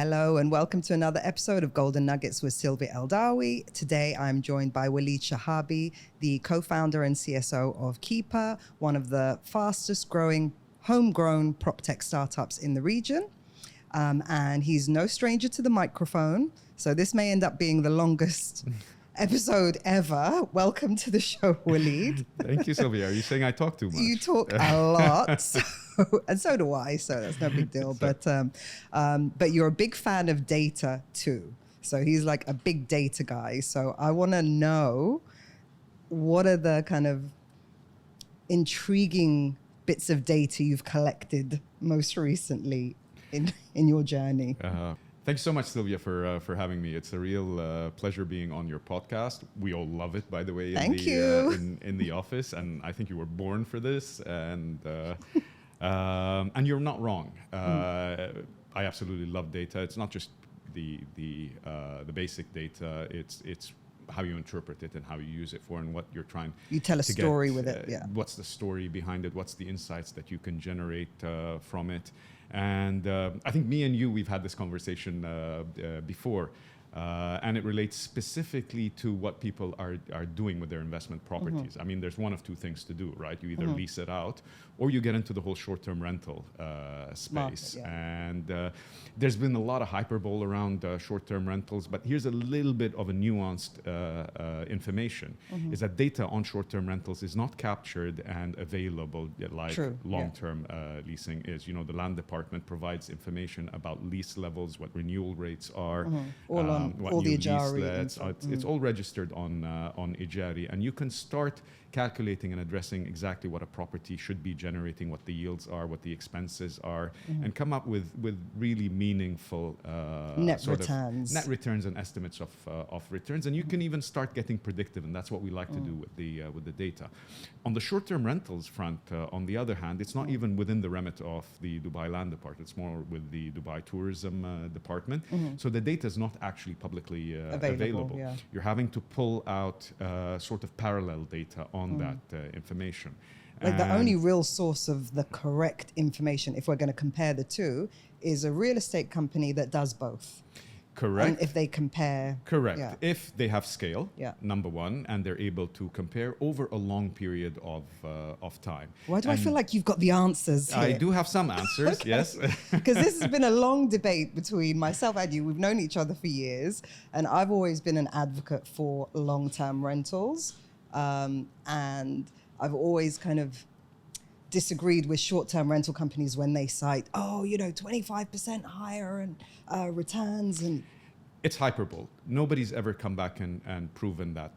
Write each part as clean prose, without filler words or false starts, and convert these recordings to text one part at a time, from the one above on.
Hello and welcome to another episode of Golden Nuggets with Silvia Eldawi. Today I'm joined by Walid Shihabi, the co-founder and CSO of Keyper, one of the fastest growing homegrown PropTech startups in the region. And he's no stranger to the microphone, so this may end up being the longest episode ever. Welcome to the show, Walid. Thank you, Silvia. Are you saying I talk too much? You talk a lot, and so do I, so that's no big deal. But you're a big fan of data too. So he's like a big data guy. So I want to know, what are the kind of intriguing bits of data you've collected most recently in your journey? Thank you so much, Silvia, for having me. It's a real pleasure being on your podcast. We all love it, by the way, in the office, and I think you were born for this. And you're not wrong. I absolutely love data. It's not just the basic data. It's how you interpret it and how you use it for, and what you're trying. You tell a story with it. Yeah. What's the story behind it? What's the insights that you can generate from it? And I think me and you, we've had this conversation before, and it relates specifically to what people are doing with their investment properties. I mean, there's one of two things to do, right? You either lease it out, or you get into the whole short-term rental space. Market, yeah. And there's been a lot of hyperbole around short-term rentals, but here's a little bit of a nuanced information, is that data on short-term rentals is not captured and available like long-term leasing is. You know, the land department provides information about lease levels, what renewal rates are, what all new the lease lets. It's all registered on Ijari, and you can start calculating and addressing exactly what a property should be generating, what the yields are, what the expenses are, and come up with really meaningful net returns and estimates of returns. And you can even start getting predictive, and that's what we like to do with the data. On the short-term rentals front, on the other hand, it's not even within the remit of the Dubai Land Department. It's more with the Dubai Tourism Department. So the data is not actually publicly available. Yeah. You're having to pull out sort of parallel data on that information. Like the only real source of the correct information, if we're going to compare the two, is a real estate company that does both. Correct. And if they compare. Correct. Yeah. If they have scale, Yeah. number one, and they're able to compare over a long period of time. Why do I feel like you've got the answers here? I do have some answers, yes. Because this has been a long debate between myself and you. We've known each other for years, and I've always been an advocate for long-term rentals. And I've always kind of disagreed with short-term rental companies when they cite, 25% higher and returns. And it's hyperbole. Nobody's ever come back and proven that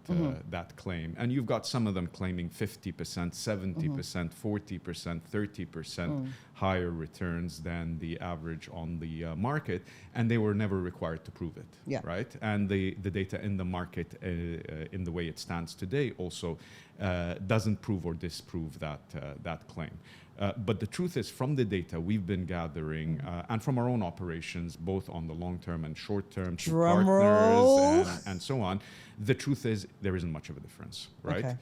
that claim. And you've got some of them claiming 50%, 70%, 40%, 30% higher returns than the average on the market, and they were never required to prove it, right? And the data in the market, in the way it stands today, also doesn't prove or disprove that claim. But the truth is, from the data we've been gathering, and from our own operations, both on the long-term and short-term, to partners and so on, the truth is there isn't much of a difference, right? Okay.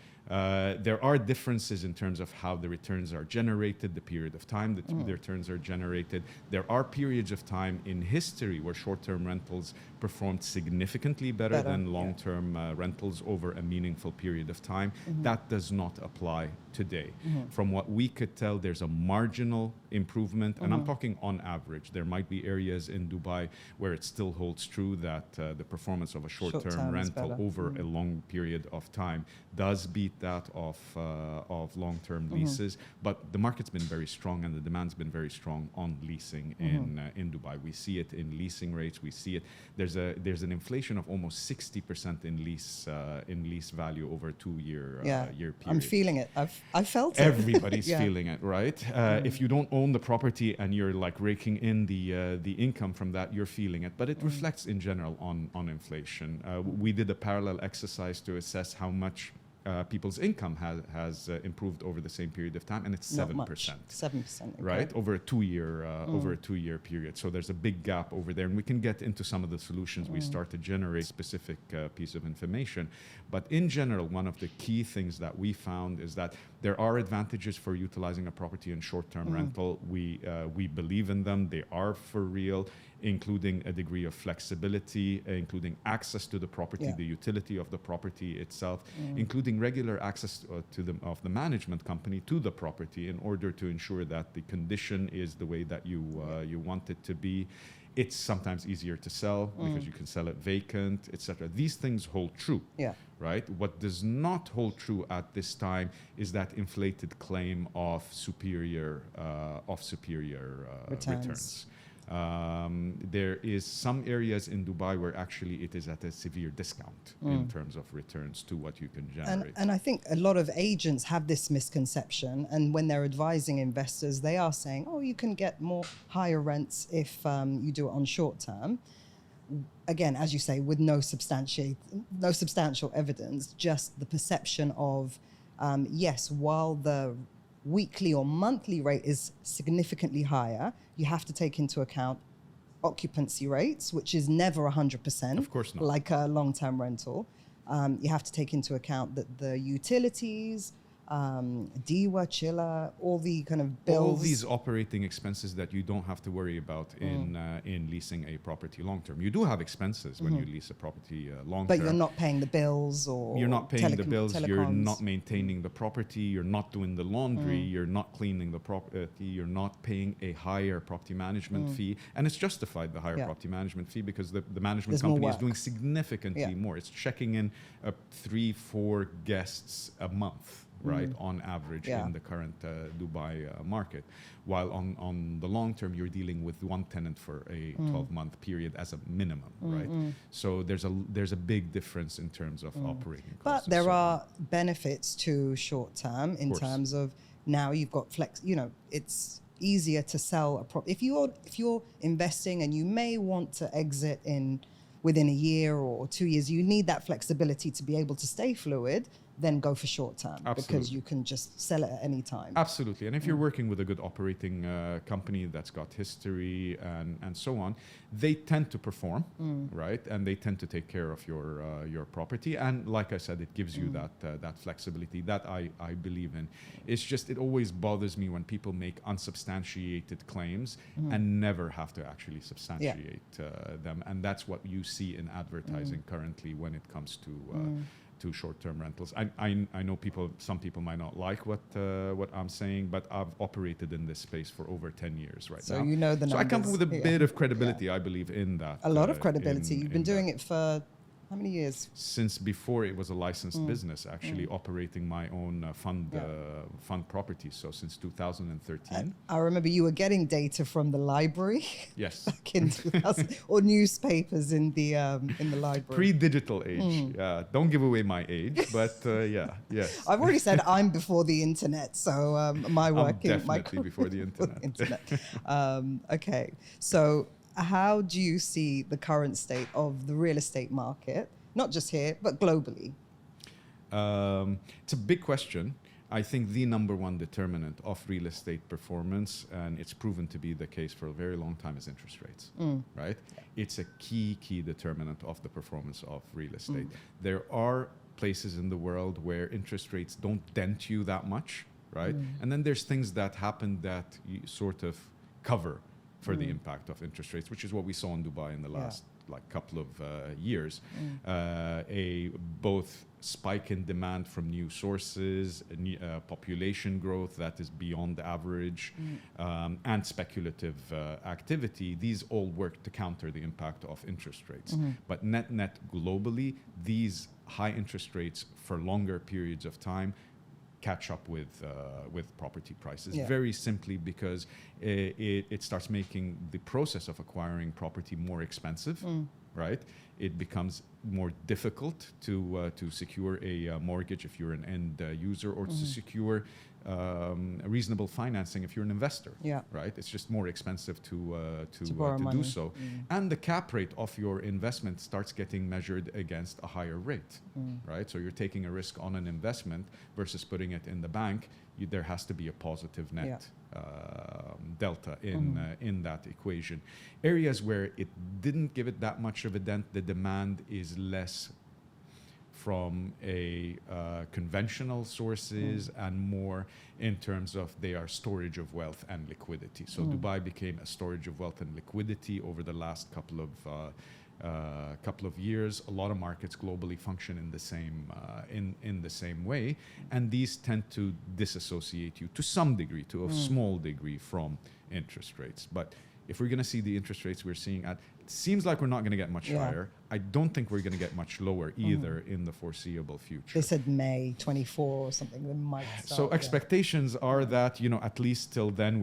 There are differences in terms of how the returns are generated, the period of time that the returns are generated. There are periods of time in history where short-term rentals performed significantly better than long-term rentals over a meaningful period of time. That does not apply today. From what we could tell, there's a marginal improvement, and I'm talking on average. There might be areas in Dubai where it still holds true that the performance of a short-term rental over a long period of time does beat that of long-term leases, but the market's been very strong and the demand's been very strong on leasing in Dubai. We see it in leasing rates. We see it. There's an inflation of almost 60% in lease value over a 2-year year period. I'm feeling it. I felt it. Everybody's feeling it, right? If you don't own the property and you're like raking in the income from that, you're feeling it. But it reflects in general on inflation. We did a parallel exercise to assess how much people's income has improved over the same period of time, and it's 7%. 7%, okay. Right, over a 2-year period. So there's a big gap over there, and we can get into some of the solutions. We start to generate specific piece of information, but in general, one of the key things that we found is that there are advantages for utilizing a property in short-term rental. We believe in them. They are for real. including a degree of flexibility, including access to the property, Yeah. the utility of the property itself, including regular access of the management company to the property in order to ensure that the condition is the way that you want it to be. It's sometimes easier to sell because you can sell it vacant, etc. These things hold true. Yeah. Right? What does not hold true at this time is that inflated claim of superior returns. There is some areas in Dubai where actually it is at a severe discount in terms of returns to what you can generate. And I think a lot of agents have this misconception, and when they're advising investors, they are saying, oh, you can get more higher rents if you do it on short term. Again, as you say, with no substantial evidence, just the perception of, yes, while the weekly or monthly rate is significantly higher, you have to take into account occupancy rates, which is never 100%. Of course not. Like a long-term rental. You have to take into account that the utilities, DEWA, chiller, all the kind of bills. All these operating expenses that you don't have to worry about in leasing a property long term. You do have expenses when you lease a property long term. But you're not paying the bills, or you're not paying the bills, telecoms. You're not maintaining the property, you're not doing the laundry, you're not cleaning the property, you're not paying a higher property management fee. And it's justified, the higher property management fee, because the management There's company more is work. doing significantly more. It's checking in 3-4 guests a month. Right, on average in the current Dubai market. While on the long term, you're dealing with one tenant for a 12-month period as a minimum, right? So there's a big difference in terms of operating costs. But there are benefits to short term in terms of now you've got flex. You know, it's easier to sell a property if you're investing and you may want to exit within a year or 2 years. You need that flexibility to be able to stay fluid. Then go for short term. Absolutely. Because you can just sell it at any time. Absolutely. And if you're working with a good operating company that's got history and so on, they tend to perform, right? And they tend to take care of your property. And like I said, it gives you that flexibility that I believe in. It's just, it always bothers me when people make unsubstantiated claims and never have to actually substantiate them. And that's what you see in advertising currently when it comes to short-term rentals. I know some people might not like what I'm saying, but I've operated in this space for over 10 years now. So you know the numbers. So I come with a bit of credibility, I believe, in that. A lot of credibility. You've been doing it for how many years? Since before it was a licensed business, actually operating my own fund property. So since 2013. I remember you were getting data from the library. Yes. Back in 2000, or newspapers in the library. Pre-digital age. Don't give away my age, but yes. I've already said I'm before the internet, so my work I'm definitely before the internet. Okay, so how do you see the current state of the real estate market, not just here, but globally? It's a big question. I think the number one determinant of real estate performance, and it's proven to be the case for a very long time, is interest rates, right? It's a key determinant of the performance of real estate. There are places in the world where interest rates don't dent you that much, right? And then there's things that happen that you sort of cover for the impact of interest rates, which is what we saw in Dubai in the last couple of years. A both spike in demand from new sources, population growth that is beyond the average, and speculative activity. These all work to counter the impact of interest rates. But net globally, these high interest rates for longer periods of time catch up with property prices, very simply because it starts making the process of acquiring property more expensive, right? It becomes more difficult to secure a mortgage if you're an end user, or to secure reasonable financing if you're an investor, right? It's just more expensive to do so. And the cap rate of your investment starts getting measured against a higher rate, right? So you're taking a risk on an investment versus putting it in the bank. There has to be a positive net delta in that equation. Areas where it didn't give it that much of a dent, the demand is less from a conventional sources and more in terms of they are storage of wealth and liquidity. So Dubai became a storage of wealth and liquidity over the last couple of years. A lot of markets globally function in the same way, and these tend to disassociate you to some degree, to a small degree, from interest rates. But if we're going to see the interest rates we're seeing at, it seems like we're not going to get much higher. I don't think we're going to get much lower either in the foreseeable future. They said May 24 or something. They might start, so expectations are that, at least till then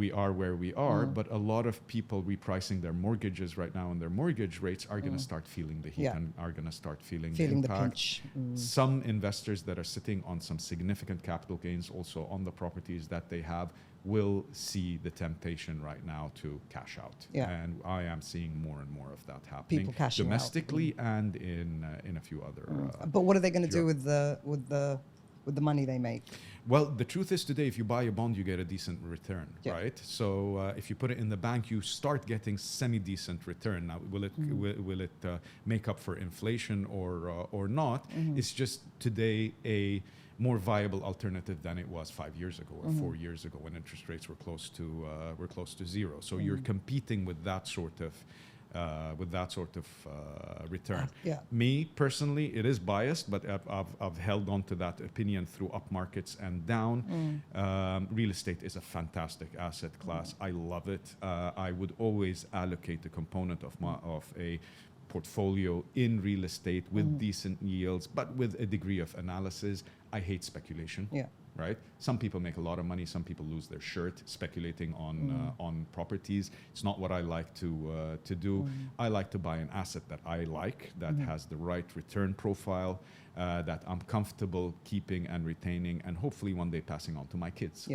we are where we are. But a lot of people repricing their mortgages right now, and their mortgage rates are going to start feeling the heat and are going to start feeling the impact. The pinch. Some investors that are sitting on some significant capital gains also on the properties that they have will see the temptation right now to cash out. And I am seeing more and more of that happening. People cashing domestically and in a few other. But what are they going to do with the money they make? Well, the truth is today, if you buy a bond, you get a decent return, right? So if you put it in the bank, you start getting semi-decent return. Now, will it make up for inflation or not? It's just today a more viable alternative than it was 5 years ago or 4 years ago when interest rates were close to zero. So you're competing with that sort of return. Me personally, it is biased, but I've held on to that opinion through up markets and down. Real estate is a fantastic asset class. I love it. I would always allocate a component of a portfolio in real estate with decent yields, but with a degree of analysis. I hate speculation. Right? Some people make a lot of money. Some people lose their shirt speculating on properties. It's not what I like to do. I like to buy an asset that I like, that has the right return profile, that I'm comfortable keeping and retaining, and hopefully one day passing on to my kids.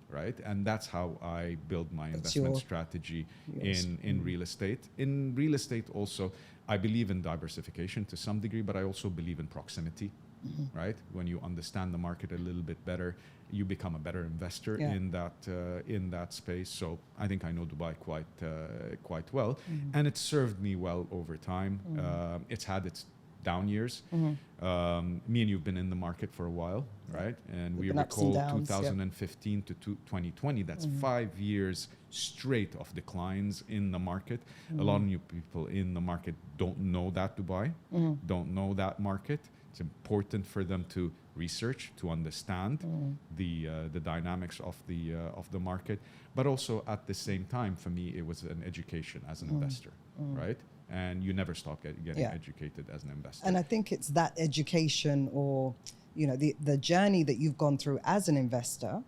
Right? And that's how I build my investment strategy in real estate. In real estate also, I believe in diversification to some degree, but I also believe in proximity. Right? When you understand the market a little bit better, you become a better investor in that space. So I think I know Dubai quite well, and it's served me well over time. It's had its down years. Me and you've been in the market for a while, right? And we recall 2015 to 2020. That's 5 years straight of declines in the market. A lot of new people in the market don't know that Dubai, don't know that market. It's important for them to research, to understand the dynamics of the market, but also at the same time, for me, it was an education as an investor, right? And you never stop getting educated as an investor. And I think it's that education, or the journey that you've gone through as an investor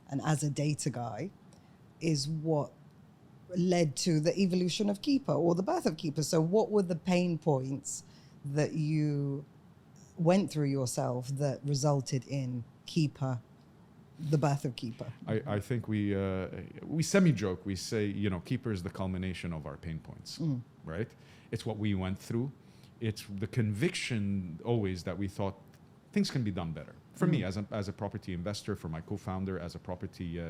and as a data guy, is what led to the evolution of Keyper, or the birth of Keyper. So what were the pain points that you went through yourself that resulted in Keyper, the birth of Keyper? I think we semi-joke. We say, Keyper is the culmination of our pain points, right? It's what we went through. It's the conviction always that we thought things can be done better. For me, as a property investor, for my co-founder, as a property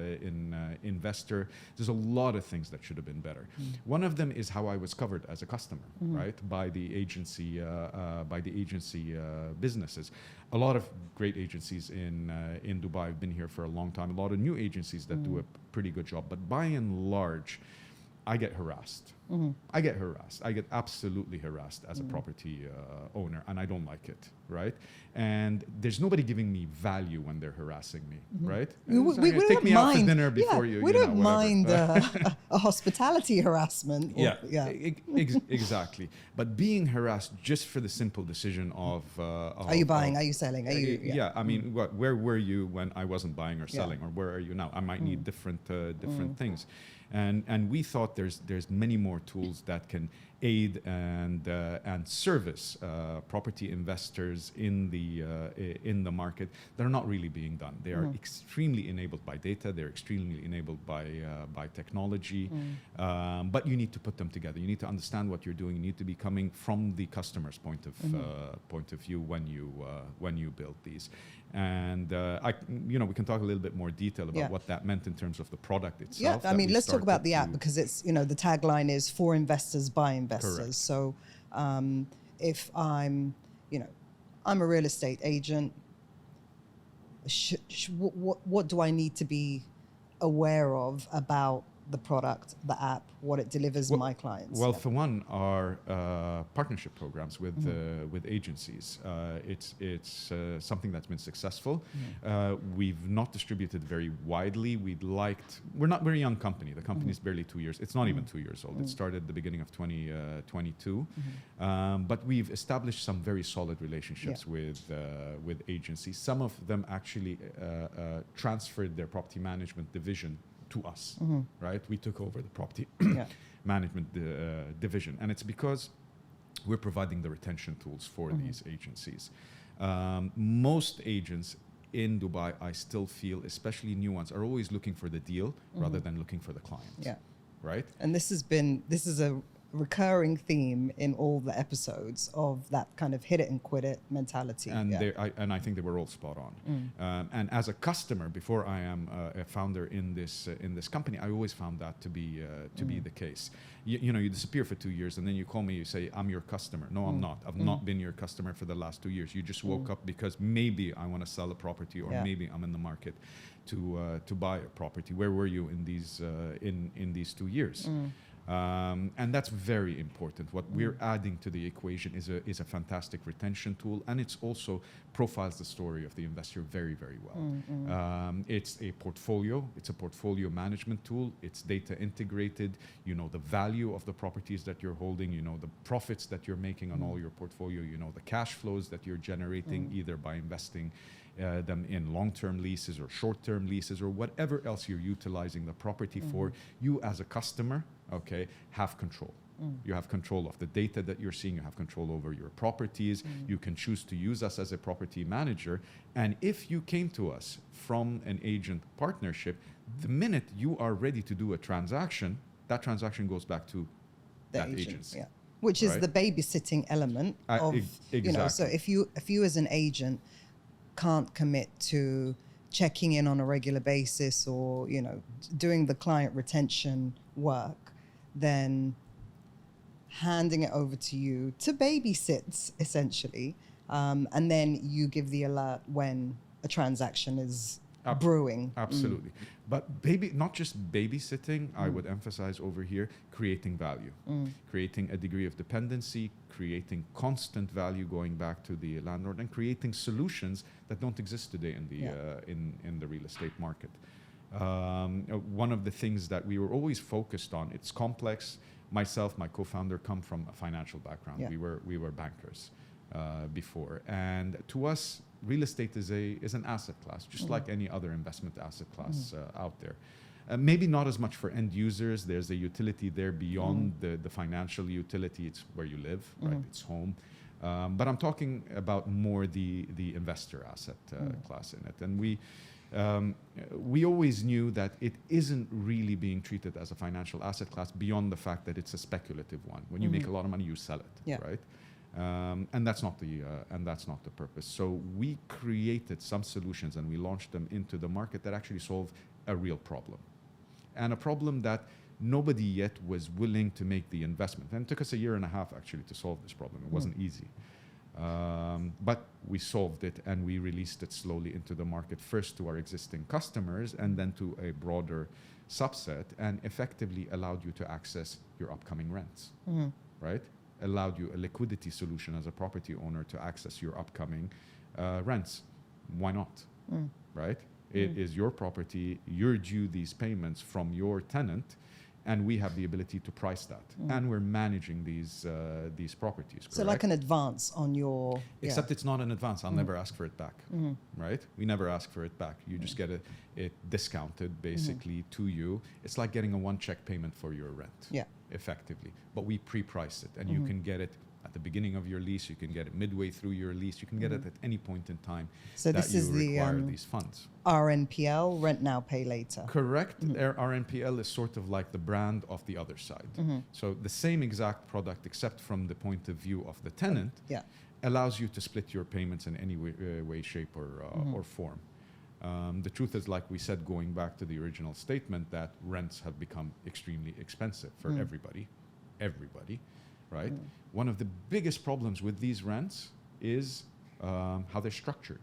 investor, there's a lot of things that should have been better. One of them is how I was covered as a customer, right, by the agency businesses. A lot of great agencies in Dubai have been here for a long time. A lot of new agencies that do a pretty good job, but by and large, I get harassed. I get absolutely harassed as a property owner, and I don't like it, right? And there's nobody giving me value when they're harassing me, right? We take me out for dinner before we don't mind a hospitality harassment. Exactly. But being harassed just for the simple decision of are you buying? Are you selling? Are you? I mean, where were you when I wasn't buying or selling, or where are you now? I might need different things. And we thought there's many more tools that can aid and service property investors in the market that are not really being done. They are extremely enabled by data. They're extremely enabled by technology. But you need to put them together. You need to understand what you're doing. You need to be coming from the customer's point of view when you build these. And we can talk a little bit more detail about what that meant in terms of the product itself. Yeah, I mean, let's talk about the app, because it's the tagline is for investors by investors. Correct. So if I'm I'm a real estate agent. What do I need to be aware of about the product, the app, what it delivers my clients? Well, for one, our partnership programs with agencies. It's something that's been successful. We've not distributed very widely. We're not a very young company. The company is barely 2 years. It's not even 2 years old. It started at the beginning of 2022. But we've established some very solid relationships with agencies. Some of them actually transferred their property management division to us, right? We took over the property management division, and it's because we're providing the retention tools for these agencies. Most agents in Dubai, I still feel, especially new ones, are always looking for the deal rather than looking for the client. Yeah. Right? And this is a recurring theme in all the episodes of that kind of hit it and quit it mentality. And I think they were all spot on. And as a customer, before I am a founder in this company, I always found that to be the case. You know, you disappear for 2 years, and then you call me, you say, I'm your customer. No, I'm not. I've not been your customer for the last 2 years. You just woke up because maybe I want to sell a property, or maybe I'm in the market to buy a property. Where were you in these 2 years? And that's very important. What we're adding to the equation is a fantastic retention tool, and it's also profiles the story of the investor very, very well. It's a portfolio management tool. It's data integrated. You know the value of the properties that you're holding. You know the profits that you're making on all your portfolio. You know the cash flows that you're generating either by investing them in long-term leases or short-term leases or whatever else you're utilizing the property for. You as a customer, have control. You have control of the data that you're seeing. You have control over your properties. You can choose to use us as a property manager. And if you came to us from an agent partnership, the minute you are ready to do a transaction, that transaction goes back to that agency. Yeah. Which is the babysitting element of, exactly. You know, so if you as an agent can't commit to checking in on a regular basis or, you know, doing the client retention work, then handing it over to you to babysit, essentially, and then you give the alert when a transaction is brewing. Absolutely. But not just babysitting, I would emphasize over here, creating value, creating a degree of dependency, creating constant value going back to the landlord, and creating solutions that don't exist today in the real estate market. One of the things that we were always focused on, it's complex. Myself, my co-founder, come from a financial background. We were bankers before, and to us, real estate is an asset class, just like any other investment asset class out there. Maybe not as much for end users. There's a utility there beyond the financial utility. It's where you live, right? It's home. But I'm talking about more the investor asset class in it. And we always knew that it isn't really being treated as a financial asset class beyond the fact that it's a speculative one. When you make a lot of money, you sell it, right? And that's not the purpose. So we created some solutions and we launched them into the market that actually solve a real problem, and a problem that nobody yet was willing to make the investment. And it took us 1.5 years actually to solve this problem. It wasn't easy. But we solved it and we released it slowly into the market, first to our existing customers and then to a broader subset, and effectively allowed you to access your upcoming rents, right? Allowed you a liquidity solution as a property owner to access your upcoming rents. Why not, right? It is your property, you're due these payments from your tenant, and we have the ability to price that. And we're managing these properties, correct? So like an advance on your... Except it's not an advance. I'll never ask for it back, right? We never ask for it back. You just get it discounted basically to you. It's like getting a one-check payment for your rent, effectively. But we pre-price it, and you can get it at the beginning of your lease, you can get it midway through your lease, you can get it at any point in time so that this you is require the, these funds. RNPL, rent now, pay later. Correct. RNPL is sort of like the brand of the other side. So the same exact product, except from the point of view of the tenant, allows you to split your payments in any way shape, or form. The truth is, like we said, going back to the original statement, that rents have become extremely expensive for everybody, right? One of the biggest problems with these rents is how they're structured.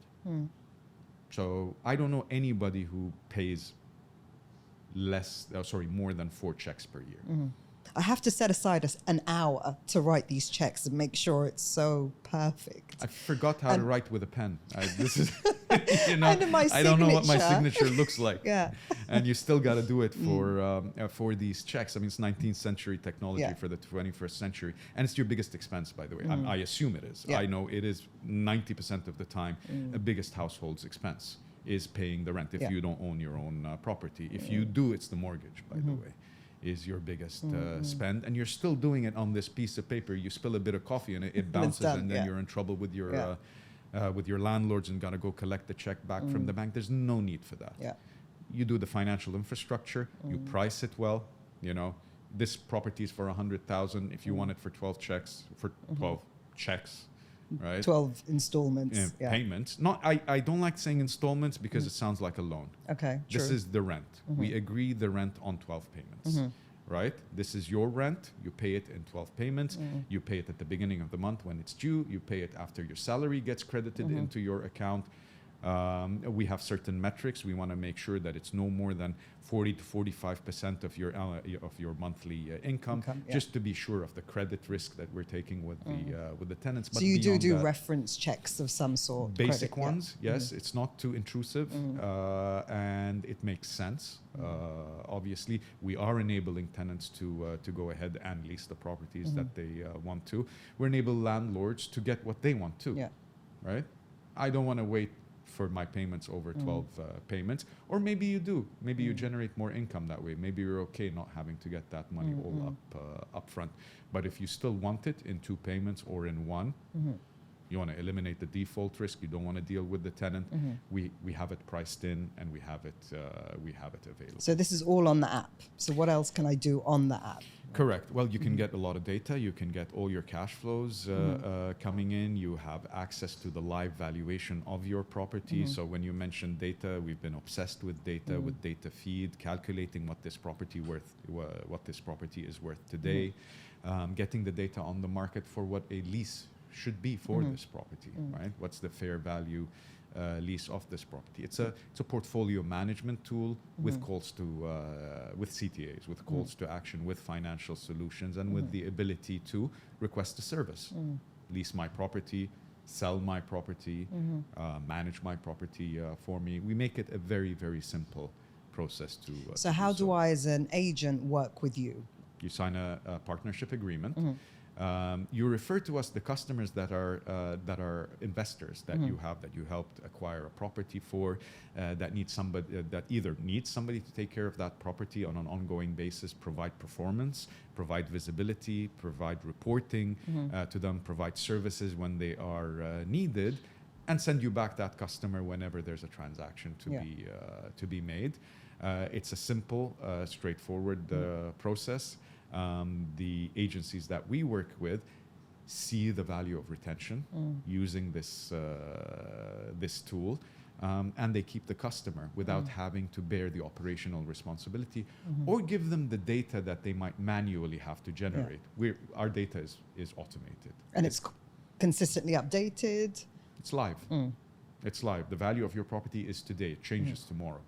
So I don't know anybody who pays more than 4 checks per year. I have to set aside an hour to write these checks and make sure it's so perfect. I forgot how to write with a pen. This is, And my I don't know what my signature. signature looks like. Yeah. And you still got to do it for these checks. I mean, it's 19th century technology for the 21st century. And it's your biggest expense, by the way. I assume it is. Yeah. I know it is 90% of the time the biggest household's expense is paying the rent if you don't own your own property. If you do, it's the mortgage, by the way, is your biggest spend. And you're still doing it on this piece of paper. You spill a bit of coffee and it bounces, and then you're in trouble with your landlords and got to go collect the check back from the bank. There's no need for that. Yeah. You do the financial infrastructure, you price it well, this property is for 100,000. If you want it for 12 checks, right? 12 installments. Payments. I don't like saying installments because it sounds like a loan. Okay, This true. is the rent. We agree the rent on 12 payments, right? This is your rent. You pay it in 12 payments. You pay it at the beginning of the month when it's due. You pay it after your salary gets credited into your account. We have certain metrics. We want to make sure that it's no more than 40 to 45% of your monthly income, just to be sure of the credit risk that we're taking with the tenants. So you do reference checks of some sort? Basic ones, yes. It's not too intrusive, and it makes sense. Obviously, we are enabling tenants to go ahead and lease the properties that they want to. We enable landlords to get what they want to, right? I don't want to wait for my payments over 12 payments, or maybe you do. Maybe you generate more income that way. Maybe you're okay not having to get that money all up front. But if you still want it in 2 payments or in 1, you want to eliminate the default risk. You don't want to deal with the tenant. We have it priced in, and we have it available. So this is all on the app. So what else can I do on the app? Correct. Well, you can get a lot of data. You can get all your cash flows coming in. You have access to the live valuation of your property. So when you mention data, we've been obsessed with data, with data feed, calculating what this property is worth today, getting the data on the market for what a lease should be for this property, right? What's the fair value lease of this property? It's a portfolio management tool with calls to with CTAs, with calls to action, with financial solutions, and with the ability to request a service, lease my property, sell my property, manage my property for me. We make it a very, very simple process to. So how do I, as an agent, work with you? You sign a partnership agreement. You refer to us the customers that are investors that you helped acquire a property for, that either needs somebody to take care of that property on an ongoing basis, provide performance, provide visibility, provide reporting to them, provide services when they are needed, and send you back that customer whenever there's a transaction to be made. It's a simple, straightforward process. The agencies that we work with see the value of retention using this tool, and they keep the customer without having to bear the operational responsibility or give them the data that they might manually have to generate. Our data is automated. And it's consistently updated? It's live. It's live. The value of your property is today. It changes tomorrow.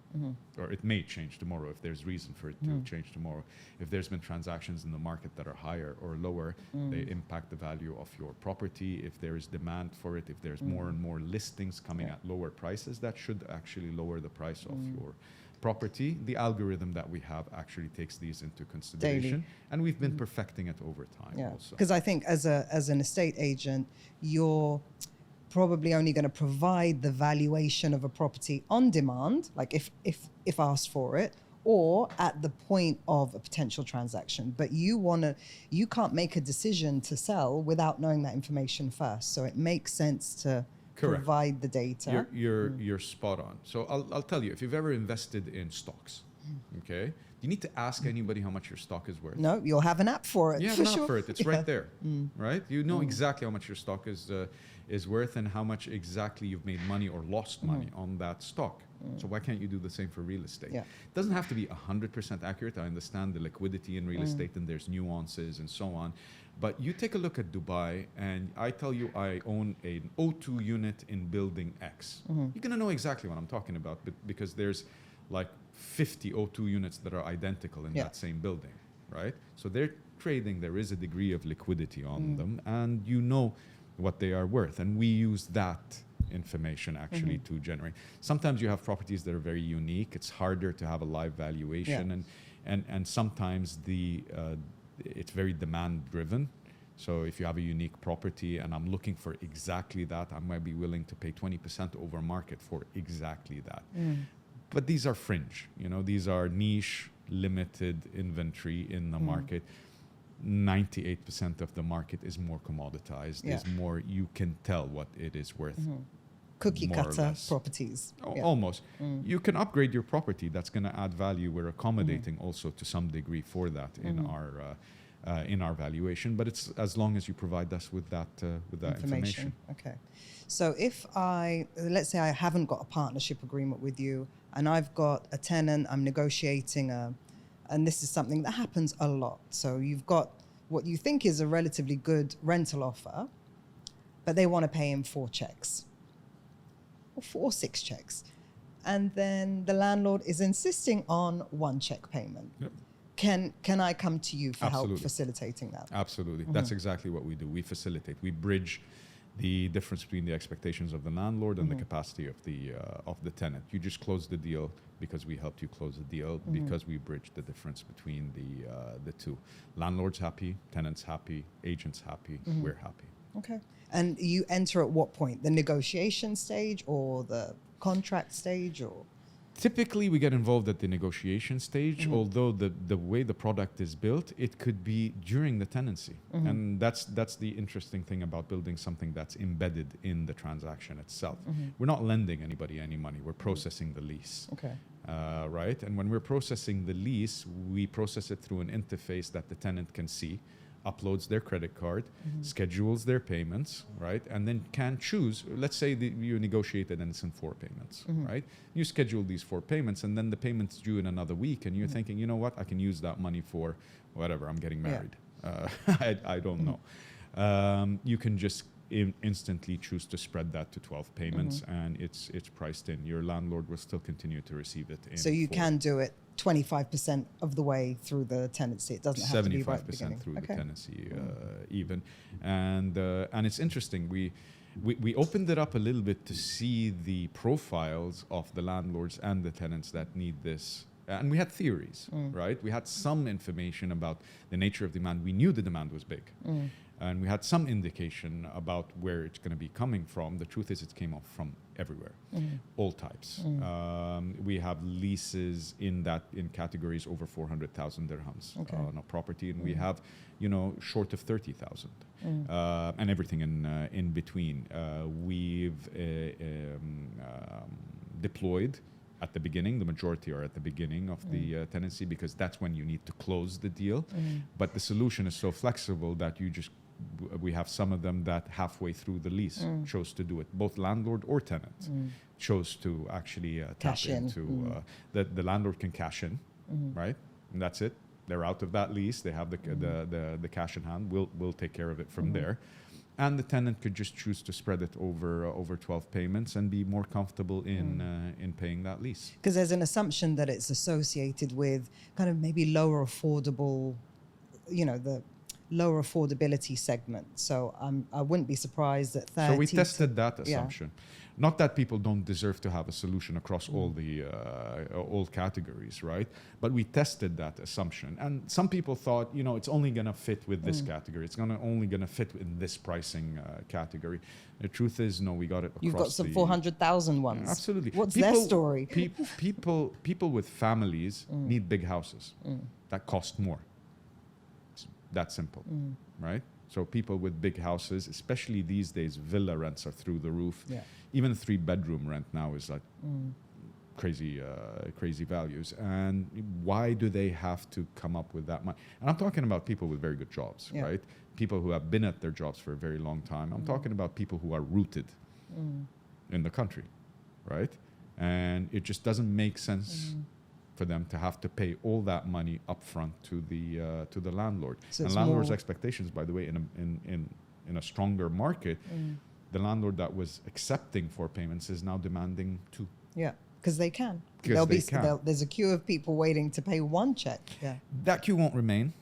Or it may change tomorrow if there's reason for it to change tomorrow. If there's been transactions in the market that are higher or lower, they impact the value of your property. If there is demand for it, if there's more and more listings coming at lower prices, that should actually lower the price of your property. The algorithm that we have actually takes these into consideration. Daily. And we've been perfecting it over time also. Because I think as an estate agent, you're probably only going to provide the valuation of a property on demand, like if asked for it, or at the point of a potential transaction. But you can't make a decision to sell without knowing that information first. So it makes sense to provide the data. You're spot on. So I'll tell you, if you've ever invested in stocks, okay, you need to ask anybody how much your stock is worth. No, you'll have an app for it. You have an app for it. It's right there, right? You know exactly how much your stock is worth and how much exactly you've made money or lost money on that stock. So why can't you do the same for real estate? It doesn't have to be 100% accurate. I understand the liquidity in real estate and there's nuances and so on. But you take a look at Dubai, and I tell you I own an O2 unit in building X. You're going to know exactly what I'm talking about, because there's like 50 O2 units that are identical in that same building, right? So they're trading, there is a degree of liquidity on them, and you know what they are worth. And we use that information actually to generate. Sometimes you have properties that are very unique. It's harder to have a live valuation, and sometimes it's very demand driven. So if you have a unique property and I'm looking for exactly that, I might be willing to pay 20% over market for exactly that. But these are fringe, these are niche, limited inventory in the market. 98% of the market is more commoditized, is more, you can tell what it is worth. Cookie cutter properties. Almost. You can upgrade your property. That's going to add value. We're accommodating also to some degree for that in our valuation. But it's as long as you provide us with that information. Okay. So if let's say I haven't got a partnership agreement with you, and I've got a tenant, I'm negotiating and this is something that happens a lot. So you've got what you think is a relatively good rental offer, but they want to pay in 4 checks. Or 6 checks. And then the landlord is insisting on 1 check payment. Can I come to you for help facilitating that? Absolutely. That's exactly what we do. We facilitate. We bridge the difference between the expectations of the landlord and the capacity of the tenant. You just close the deal because we helped you close the deal, because we bridge the difference between the two. Landlord's happy, tenants happy, agents happy, we're happy. Okay. And you enter at what point? The negotiation stage or the contract stage, or? Typically, we get involved at the negotiation stage, although the way the product is built, it could be during the tenancy. And that's the interesting thing about building something that's embedded in the transaction itself. We're not lending anybody any money. We're processing the lease. Okay. Right? And when we're processing the lease, we process it through an interface that the tenant can see, uploads their credit card, schedules their payments, right? And then can choose, let's say you negotiated and it's in 4 payments, right? You schedule these 4 payments, and then the payment's due in another week, and you're thinking, you know what, I can use that money for whatever, I'm getting married. I don't know. You can just instantly choose to spread that to 12 payments, and it's priced in. Your landlord will still continue to receive it in. So you can do it 25% of the way through the tenancy. It doesn't have to be right at the 75% beginning. through the tenancy, even. And it's interesting. We opened it up a little bit to see the profiles of the landlords and the tenants that need this. And we had theories, right? We had some information about the nature of demand. We knew the demand was big. And we had some indication about where it's going to be coming from. The truth is it came off from everywhere, all types. We have leases in categories over 400,000 dirhams on a property, and we have, short of 30,000, and everything in between. We've deployed at the beginning. The majority are at the beginning of the tenancy, because that's when you need to close the deal. But the solution is so flexible that we have some of them that halfway through the lease chose to do it. Both landlord or tenant chose to actually tap into. The landlord can cash in, right? And that's it. They're out of that lease. They have the cash in hand. We'll take care of it from there. And the tenant could just choose to spread it over 12 payments and be more comfortable in paying that lease. Because there's an assumption that it's associated with kind of maybe lower affordable, the lower affordability segment. So I wouldn't be surprised that 30. So we tested that assumption. Not that people don't deserve to have a solution across all categories, right? But we tested that assumption, and some people thought, it's only going to fit with this category. It's only going to fit in this pricing category. The truth is, no, we got it across. You've got some 400,000 ones. Absolutely. What's their story? People with families need big houses that cost more. It's that simple, right? So people with big houses, especially these days, villa rents are through the roof. Yeah. Even 3-bedroom rent now is like crazy values. And why do they have to come up with that money? And I'm talking about people with very good jobs, right? People who have been at their jobs for a very long time. I'm talking about people who are rooted in the country, right? And it just doesn't make sense for them to have to pay all that money upfront to the landlord. So and landlord's expectations, by the way, in a stronger market, the landlord that was accepting 4 payments is now demanding 2. Yeah, because they can. Because there's a queue of people waiting to pay 1 check. Yeah, that queue won't remain.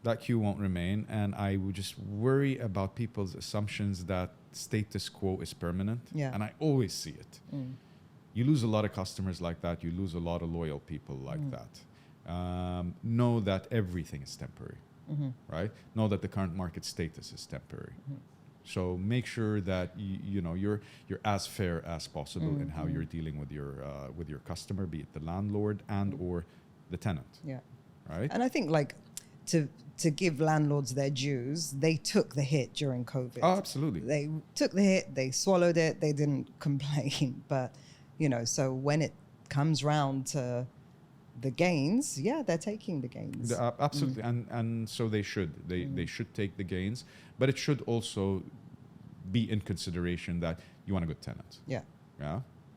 That queue won't remain, and I would just worry about people's assumptions that status quo is permanent. Yeah. And I always see it. You lose a lot of customers like that. You lose a lot of loyal people like that. Know that everything is temporary, right? Know that the current market status is temporary. So make sure that you're as fair as possible in how you're dealing with your customer, be it the landlord and or the tenant. Yeah, right. And I think to give landlords their dues, they took the hit during COVID. Oh, absolutely. They took the hit. They swallowed it. They didn't complain, but. So when it comes round to the gains, they're taking the gains. Absolutely, and so they should. They should take the gains, but it should also be in consideration that you want a good tenant. Yeah.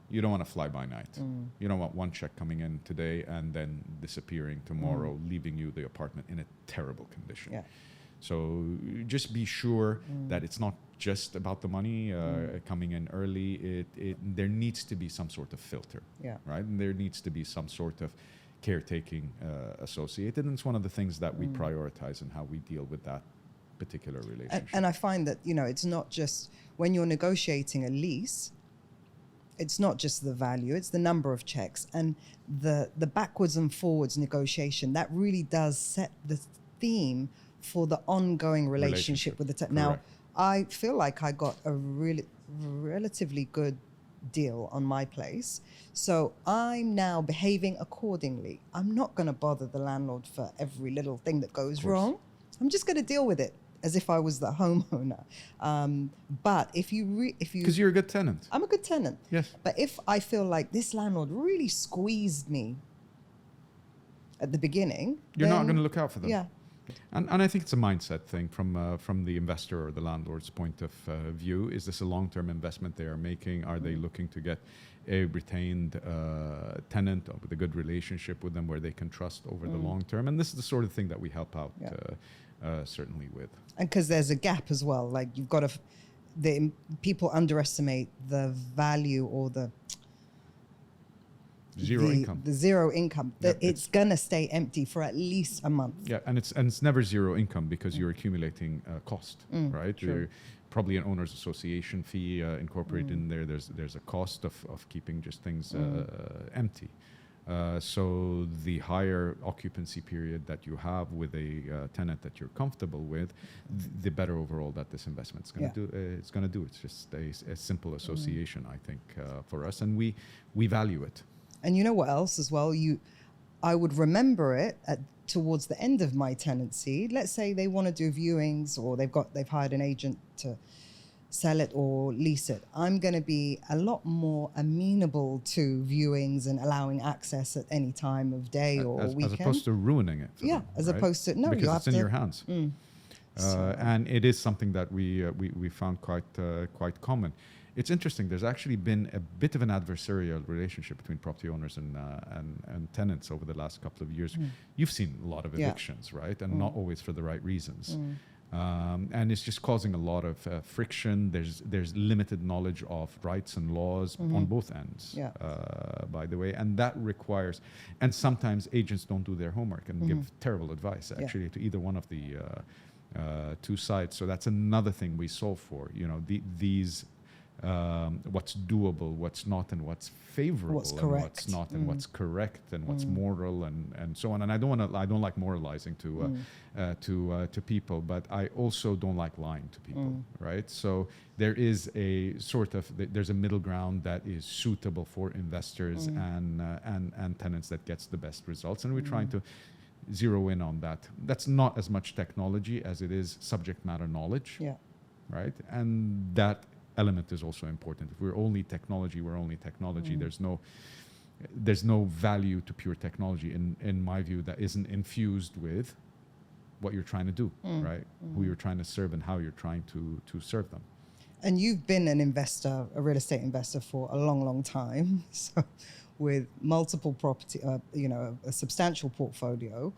You don't want to fly by night. You don't want 1 check coming in today and then disappearing tomorrow, leaving you the apartment in a terrible condition. Yeah. So just be sure that it's not just about the money coming in early. There needs to be some sort of filter, right? And there needs to be some sort of caretaking associated. And it's one of the things that we prioritize in how we deal with that particular relationship. And I find that, it's not just when you're negotiating a lease, it's not just the value, it's the number of checks and the backwards and forwards negotiation that really does set the theme for the ongoing relationship with the tenant. Now, I feel like I got a really relatively good deal on my place. So I'm now behaving accordingly. I'm not going to bother the landlord for every little thing that goes wrong. I'm just going to deal with it as if I was the homeowner. But if you... Because you're a good tenant. I'm a good tenant. Yes. But if I feel like this landlord really squeezed me at the beginning... You're not going to look out for them. Yeah. And I think it's a mindset thing from the investor or the landlord's point of view. Is this a long-term investment they are making? Are they looking to get a retained tenant with a good relationship with them where they can trust over the long term? And this is the sort of thing that we help out certainly with. And because there's a gap as well. Like you've got to... people underestimate the value or the... Zero income. The zero income. It's gonna stay empty for at least a month. Yeah, and it's never zero income because you're accumulating cost, right? True. Probably an owner's association fee incorporated in there. There's a cost of keeping just things empty. So the higher occupancy period that you have with a tenant that you're comfortable with, the better overall that this investment's going to do. It's going to do. It's just a simple association, I think, for us, and we value it. And you know what else as well? I would remember it towards the end of my tenancy. Let's say they want to do viewings or they've hired an agent to sell it or lease it. I'm going to be a lot more amenable to viewings and allowing access at any time of day or weekend. As opposed to ruining it. For them, as right? opposed to, no, because you have it's in your hands. And it is something that we found quite common. It's interesting. There's actually been a bit of an adversarial relationship between property owners and tenants over the last couple of years. You've seen a lot of evictions, right? And not always for the right reasons. And it's just causing a lot of friction. There's limited knowledge of rights and laws on both ends, by the way. And that requires, and sometimes agents don't do their homework and give terrible advice, actually, to either one of the two sides. So that's another thing we solve for. These... what's doable, what's not, and what's favorable, what's correct. And what's not, and what's correct, and what's moral, and so on. And I don't like moralizing to people, but I also don't like lying to people, right? So there is a sort of there's a middle ground that is suitable for investors and tenants that gets the best results, and we're trying to zero in on that. That's not as much technology as it is subject matter knowledge, right? And that element is also important. If we're only technology, There's no value to pure technology in my view that isn't infused with what you're trying to do, right? Who you're trying to serve and how you're trying to serve them. And you've been an investor, a real estate investor for a long, long time. So with multiple property, a substantial portfolio,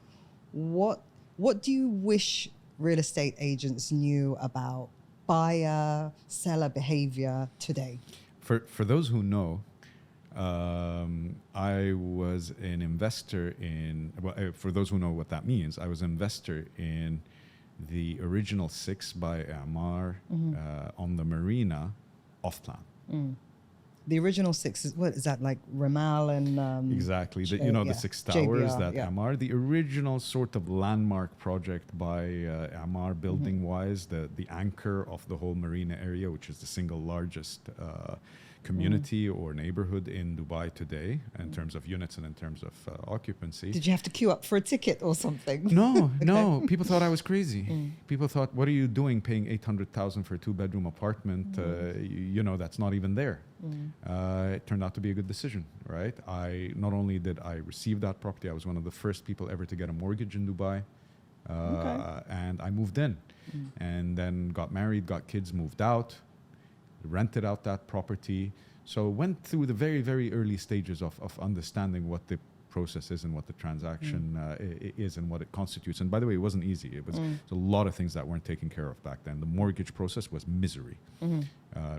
what do you wish real estate agents knew about buyer, seller behavior today? For those who know, I was an investor in, for those who know what that means, I was an investor in the original 6 by Amar on the marina off plan. The original 6 is, what is that, like Ramal and... exactly. The 6 towers JBR, that Amar, the original sort of landmark project by Amar building-wise, the anchor of the whole marina area, which is the single largest community or neighborhood in Dubai today in terms of units and in terms of occupancy. Did you have to queue up for a ticket or something? No, no. People thought I was crazy. People thought, what are you doing paying 800,000 for a 2-bedroom apartment? That's not even there. It turned out to be a good decision, right? Not only did I receive that property, I was one of the first people ever to get a mortgage in Dubai. And I moved in and then got married, got kids, moved out, rented out that property. So went through the very, very early stages of understanding what the process is and what the transaction is and what it constitutes. And by the way, it wasn't easy. It was a lot of things that weren't taken care of back then. The mortgage process was misery,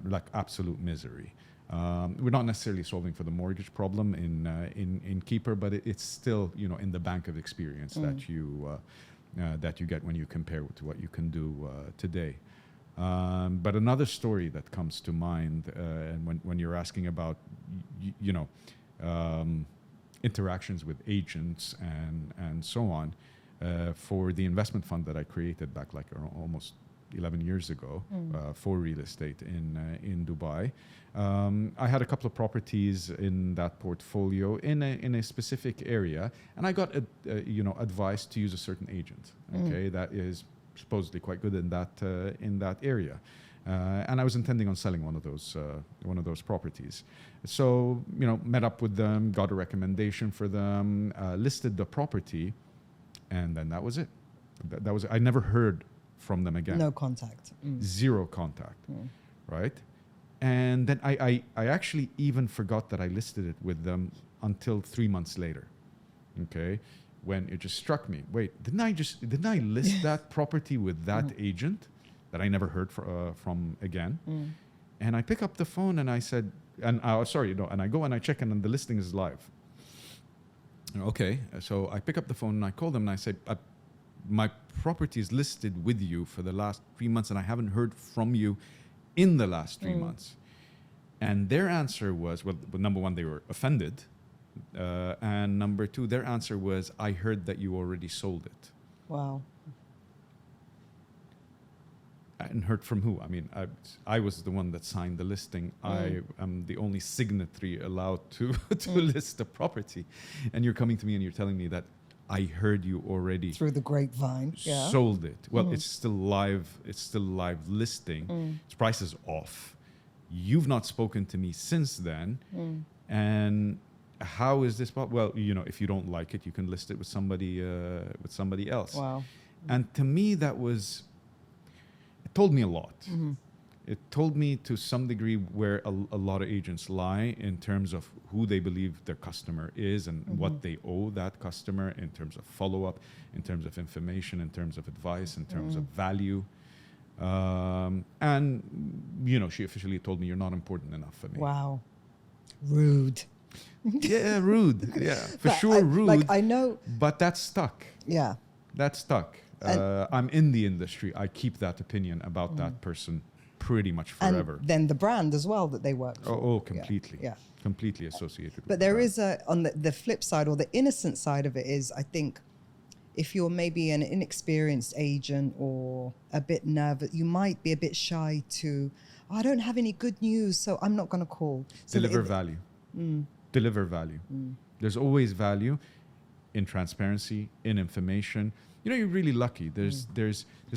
like absolute misery. We're not necessarily solving for the mortgage problem in Keyper, but it's still, in the bank of experience that you get when you compare it to what you can do today. But another story that comes to mind, and when you're asking about, interactions with agents and so on, for the investment fund that I created back like almost 11 years ago for real estate in Dubai, I had a couple of properties in that portfolio in a specific area, and I got advice to use a certain agent. Okay, that is supposedly quite good in that area, and I was intending on selling one of those properties. So met up with them, got a recommendation for them, listed the property, and then that was it. That was I never heard from them again. No contact. Zero contact, right? And then I actually even forgot that I listed it with them until 3 months later. Okay. When it just struck me, wait, didn't I list that property with that agent that I never heard from again? And I pick up the phone and I said, and I go and I check and the listing is live. Okay, so I pick up the phone and I call them and I say, my property is listed with you for the last 3 months and I haven't heard from you in the last 3 months. And their answer was, well, number one, they were offended. And number two, their answer was, I heard that you already sold it. Wow. And heard from who? I mean, I was the one that signed the listing. I am the only signatory allowed to list the property. And you're coming to me and you're telling me that I heard you already through the grapevine sold it. Well, it's still live. It's still live listing. Its price is off. You've not spoken to me since then. And how is this? Well, if you don't like it, you can list it with somebody else. Wow. And to me, it told me a lot. It told me to some degree where a lot of agents lie in terms of who they believe their customer is and what they owe that customer in terms of follow-up, in terms of information, in terms of advice, in terms of value. And, she officially told me, you're not important enough for me. Wow. Rude. Yeah, rude. Yeah, for sure, rude. Like, I know. But that's stuck. Yeah. That's stuck. I'm in the industry. I keep that opinion about that person pretty much forever. And then the brand as well that they work for. Oh, completely. Yeah. Completely associated with But there is on the flip side, or the innocent side of it is, I think, if you're maybe an inexperienced agent or a bit nervous, you might be a bit shy to, I don't have any good news, so I'm not going to call. So Deliver value. Deliver value. There's always value in transparency, in information. You're really lucky. There's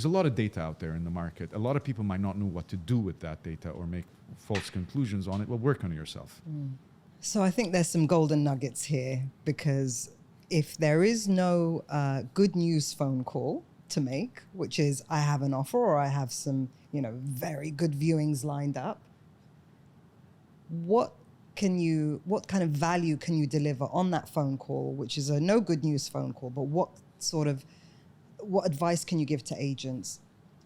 a lot of data out there in the market. A lot of people might not know what to do with that data or make false conclusions on it. Well, work on yourself. So I think there's some golden nuggets here, because if there is no good news phone call, to make, which is I have an offer or I have some, very good viewings lined up. What kind of value can you deliver on that phone call, which is a no good news phone call, but what advice can you give to agents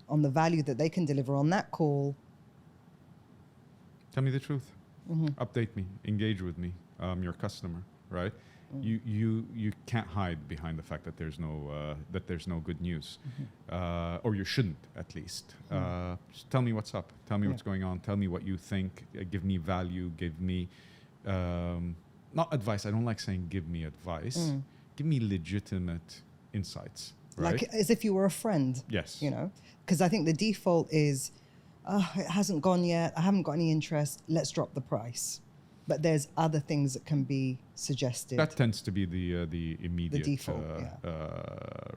on the value that they can deliver on that call? Tell me the truth. Update me, engage with me. I'm your customer, right? You can't hide behind the fact that there's no good news, or you shouldn't, at least. Just tell me what's up. Tell me what's going on. Tell me what you think. Give me value. Give me not advice. I don't like saying give me advice. Give me legitimate insights. Right? Like as if you were a friend. Yes. Because I think the default is, it hasn't gone yet. I haven't got any interest. Let's drop the price. But there's other things that can be suggested. That tends to be the immediate default,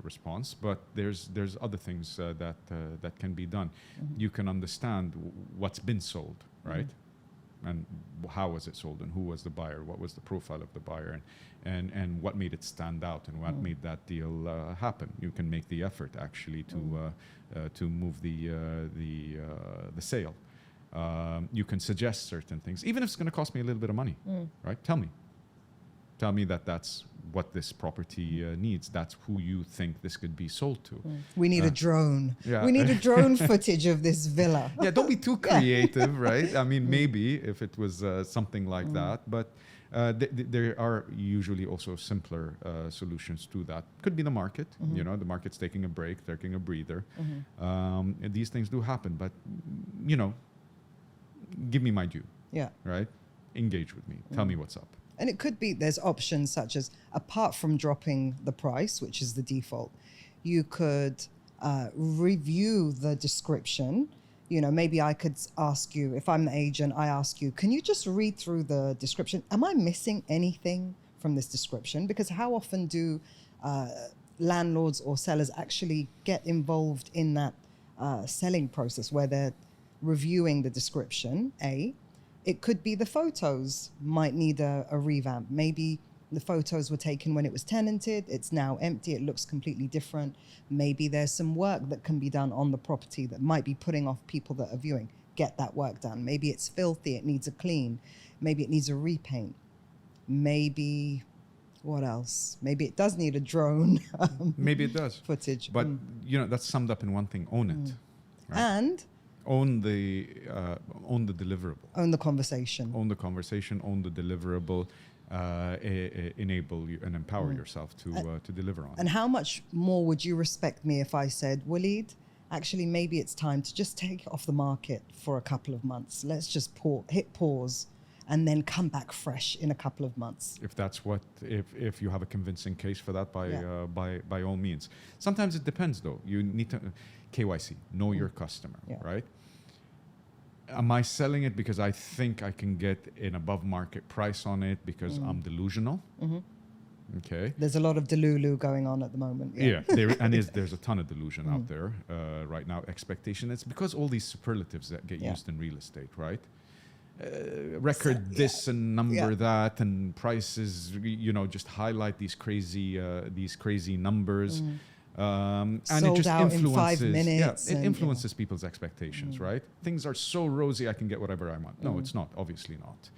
response. But there's other things that can be done. You can understand what's been sold, right? And how was it sold, and who was the buyer? What was the profile of the buyer, and what made it stand out, and what made that deal happen? You can make the effort actually to move the sale. You can suggest certain things, even if it's going to cost me a little bit of money, right? Tell me that's what this property needs. That's who you think this could be sold to. We need a drone. Yeah. We need a drone footage of this villa. Yeah, don't be too creative, right? I mean, maybe if it was something like that, but there are usually also simpler solutions to that. Could be the market. The market's taking a break, taking a breather. And these things do happen, but give me my due. Yeah. Right? Engage with me. Tell me what's up. And it could be there's options such as, apart from dropping the price, which is the default, you could review the description. Maybe I could ask you, if I'm the agent, I ask you, can you just read through the description? Am I missing anything from this description? Because how often do landlords or sellers actually get involved in that selling process where they're reviewing the description? It could be the photos might need a revamp. Maybe the photos were taken when it was tenanted. It's now empty. It looks completely different. Maybe there's some work that can be done on the property that might be putting off people that are viewing. Get that work done. Maybe it's filthy. It needs a clean. Maybe it needs a repaint. Maybe, what else? Maybe it does need a drone. Maybe it does. Footage. But, that's summed up in one thing. Own it. Right? And own the deliverable. Own the conversation. Own the conversation. Own the deliverable. Enable you and empower yourself to deliver on. And how much more would you respect me if I said, Walid, actually maybe it's time to just take it off the market for a couple of months. Let's just hit pause and then come back fresh in a couple of months. If that's if you have a convincing case for that, by all means. Sometimes it depends though. You need to KYC, know your customer, right? Am I selling it because I think I can get an above market price on it because I'm delusional? Okay. There's a lot of delulu going on at the moment. There's a ton of delusion out there right now. Expectation. It's because all these superlatives that get used in real estate, right? Record this and number that, and prices. Just highlight these crazy numbers. And it just influences, in 5 minutes. It influences people's expectations, right? Things are so rosy, I can get whatever I want. No, it's not. Obviously not.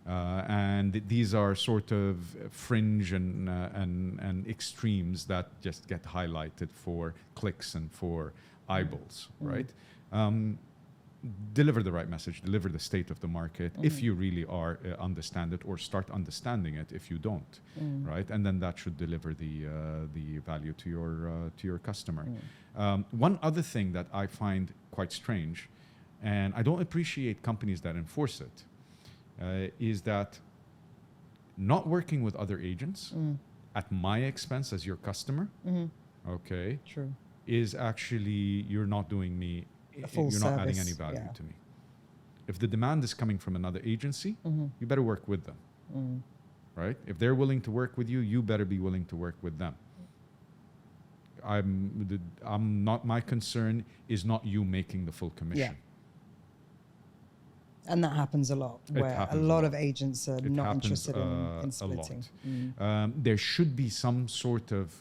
And these are sort of fringe and extremes that just get highlighted for clicks and for eyeballs, right? Deliver the right message, deliver the state of the market if you really are understand it, or start understanding it if you don't, right? And then that should deliver the value to your customer. One other thing that I find quite strange, and I don't appreciate companies that enforce it, is that not working with other agents at my expense as your customer, okay, true, is actually you're not doing me. You're not adding any value to me. If the demand is coming from another agency, you better work with them, right? If they're willing to work with you, you better be willing to work with them. I'm not. My concern is not you making the full commission. And that happens a lot, where a lot of agents are not interested in splitting. There should be some sort of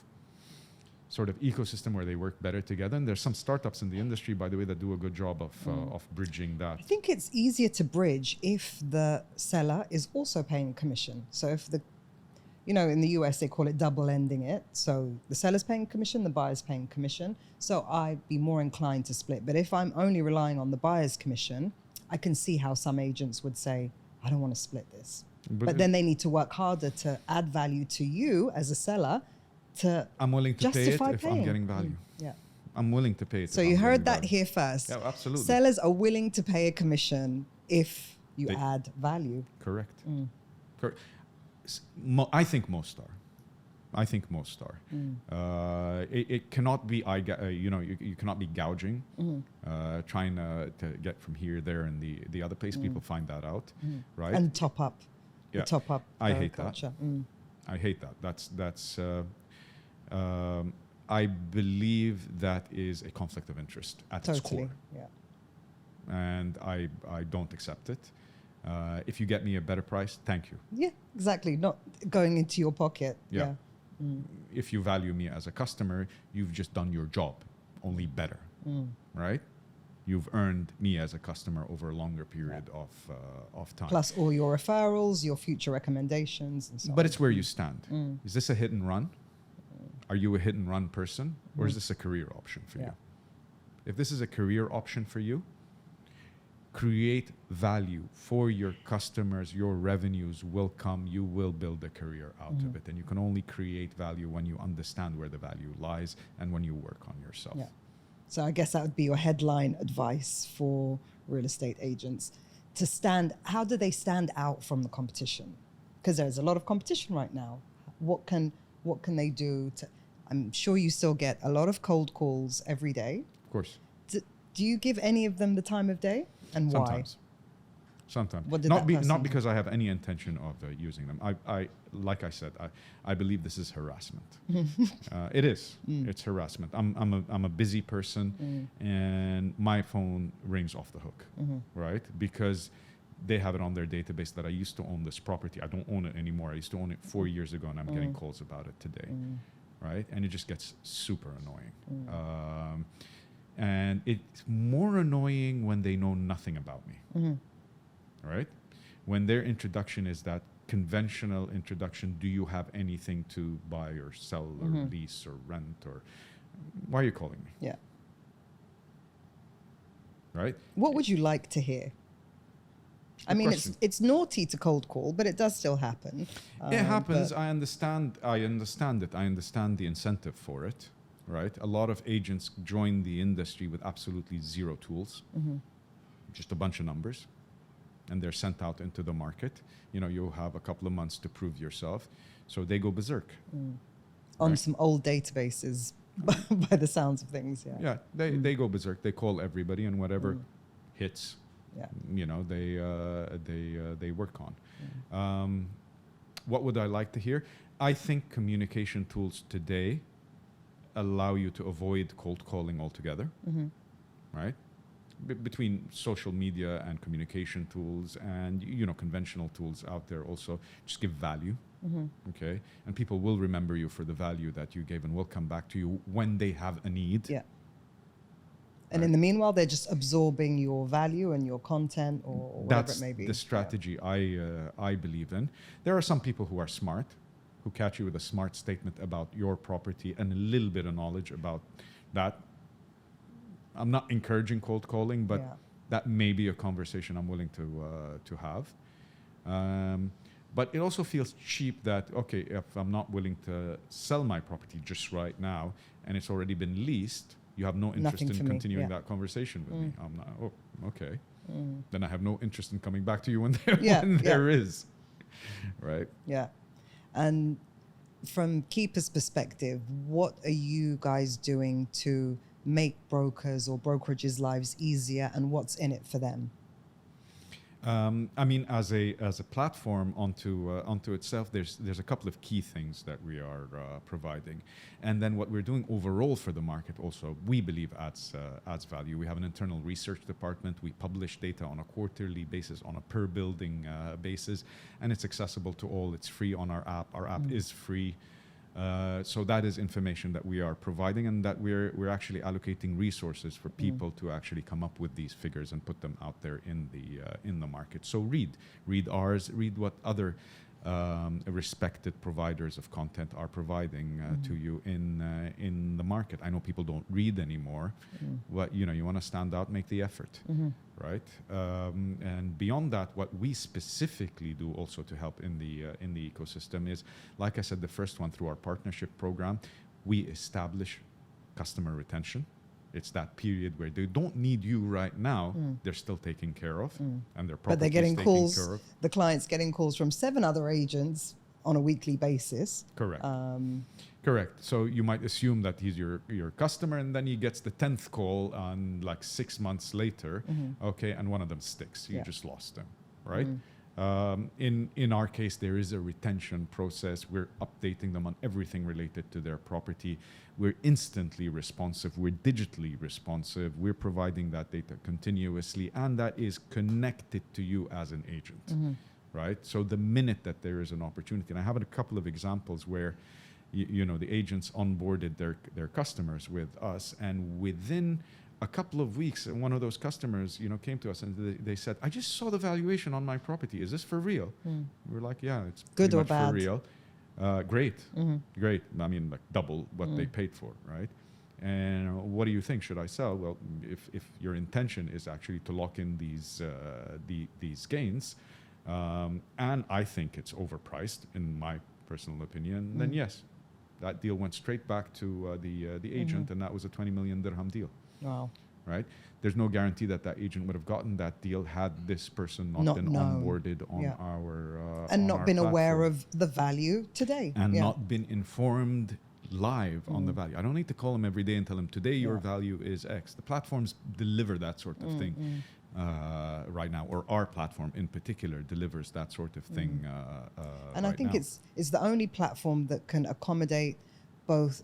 sort of ecosystem where they work better together. And there's some startups in the industry, by the way, that do a good job of bridging that. I think it's easier to bridge if the seller is also paying commission. So if in the US, they call it double ending it. So the seller's paying commission, the buyer's paying commission. So I'd be more inclined to split. But if I'm only relying on the buyer's commission, I can see how some agents would say, I don't want to split this. But then they need to work harder to add value to you as a seller to I'm willing to pay it justify if paying. I'm getting value. Yeah. I'm willing to pay it. So if you I'm heard getting that value. here first. Yeah, absolutely. Sellers are willing to pay a commission if you add value. Correct. Correct. I think most are. It cannot be. You cannot be gouging, trying to get from here, there, and the other place. People find that out, right? And top up. Yeah. The top up. I hate culture. that. I hate that. That's. I believe that is a conflict of interest at its core, Yeah. and I don't accept it. If you get me a better price, thank you. Yeah, exactly. Not going into your pocket. Yeah. If you value me as a customer, you've just done your job, only better, right? You've earned me as a customer over a longer period of time. Plus all your referrals, your future recommendations, and so on. But it's where you stand. Is this a hit and run? Are you a hit and run person, or is this a career option for you? If this is a career option for you, create value for your customers. Your revenues will come. You will build a career out of it. And you can only create value when you understand where the value lies and when you work on yourself. Yeah. So I guess that would be your headline advice for real estate agents. How do they stand out from the competition? Because there's a lot of competition right now. What can they do I'm sure you still get a lot of cold calls every day. Of course. Do you give any of them the time of day? And why? Sometimes. What did not that person do? because I have any intention of using them. Like I said, I believe this is harassment. It is. It's harassment. I'm a busy person, and my phone rings off the hook, right? Because they have it on their database that I used to own this property. I don't own it anymore. I used to own it 4 years ago, and I'm getting calls about it today, right? And it just gets super annoying. And it's more annoying when they know nothing about me, right? When their introduction is that conventional introduction, do you have anything to buy or sell or lease or rent, or why are you calling me? Yeah. Right? What would you like to hear? I mean, it's naughty to cold call, but it does still happen. It happens. I understand it. I understand the incentive for it. Right, a lot of agents join the industry with absolutely zero tools, just a bunch of numbers, and they're sent out into the market. You'll have a couple of months to prove yourself, so they go berserk on some old databases, by the sounds of things. Yeah, they go berserk. They call everybody, and whatever hits, they work on. What would I like to hear? I think communication tools today allow you to avoid cold calling altogether, right? Between social media and communication tools and conventional tools out there also, just give value, okay? And people will remember you for the value that you gave and will come back to you when they have a need. Yeah. And in the meanwhile, they're just absorbing your value and your content or whatever it may be. That's the strategy I believe in. There are some people who are smart, who catch you with a smart statement about your property and a little bit of knowledge about that. I'm not encouraging cold calling, but that may be a conversation I'm willing to have. But it also feels cheap that, okay, if I'm not willing to sell my property just right now and it's already been leased, you have no interest in continuing that conversation with me. I'm not, okay. Then I have no interest in coming back to you when there is. Right? Yeah. And from Keyper's perspective, what are you guys doing to make brokers or brokerages' lives easier, and what's in it for them? I mean, as a platform onto itself, there's a couple of key things that we are providing, and then what we're doing overall for the market also, we believe adds value. We have an internal research department. We publish data on a quarterly basis, on a per building basis, and it's accessible to all. It's free on our app. Our app is free. So that is information that we are providing, and that we're actually allocating resources for people to actually come up with these figures and put them out there in the market. So read ours, read what other respected providers of content are providing to you in the market. I know people don't read anymore. What you want to stand out, make the effort, right? And beyond that, what we specifically do also to help in the ecosystem is, like I said, the first one through our partnership program, we establish customer retention. It's that period where they don't need you right now. They're still taken care of, and their But they're property getting is calls. taken care of. The client's getting calls from 7 other agents on a weekly basis. Correct. Correct. So you might assume that he's your customer, and then he gets the 10th call on like 6 months later. Okay, and one of them sticks. You just lost them, right? In our case, there is a retention process. We're updating them on everything related to their property. We're instantly responsive. We're digitally responsive. We're providing that data continuously, and that is connected to you as an agent, right? So the minute that there is an opportunity, and I have a couple of examples where the agents onboarded their customers with us, and within a couple of weeks, one of those customers, came to us and they said, "I just saw the valuation on my property. Is this for real?" We're like, "Yeah, it's Good pretty or much bad? for real." Great, great. I mean, like double what they paid for, right? And what do you think? Should I sell? Well, if your intention is actually to lock in these gains, and I think it's overpriced, in my personal opinion, then yes, that deal went straight back to the agent, and that was a 20 million dirham deal. Wow. Right? There's no guarantee that agent would have gotten that deal had this person not been onboarded on our and on not our been aware platform. of the value today. And not been informed live on the value. I don't need to call him every day and tell him, today your value is X. The platforms deliver that sort of thing right now, or our platform in particular delivers that sort of thing And right I think now. it's the only platform that can accommodate both,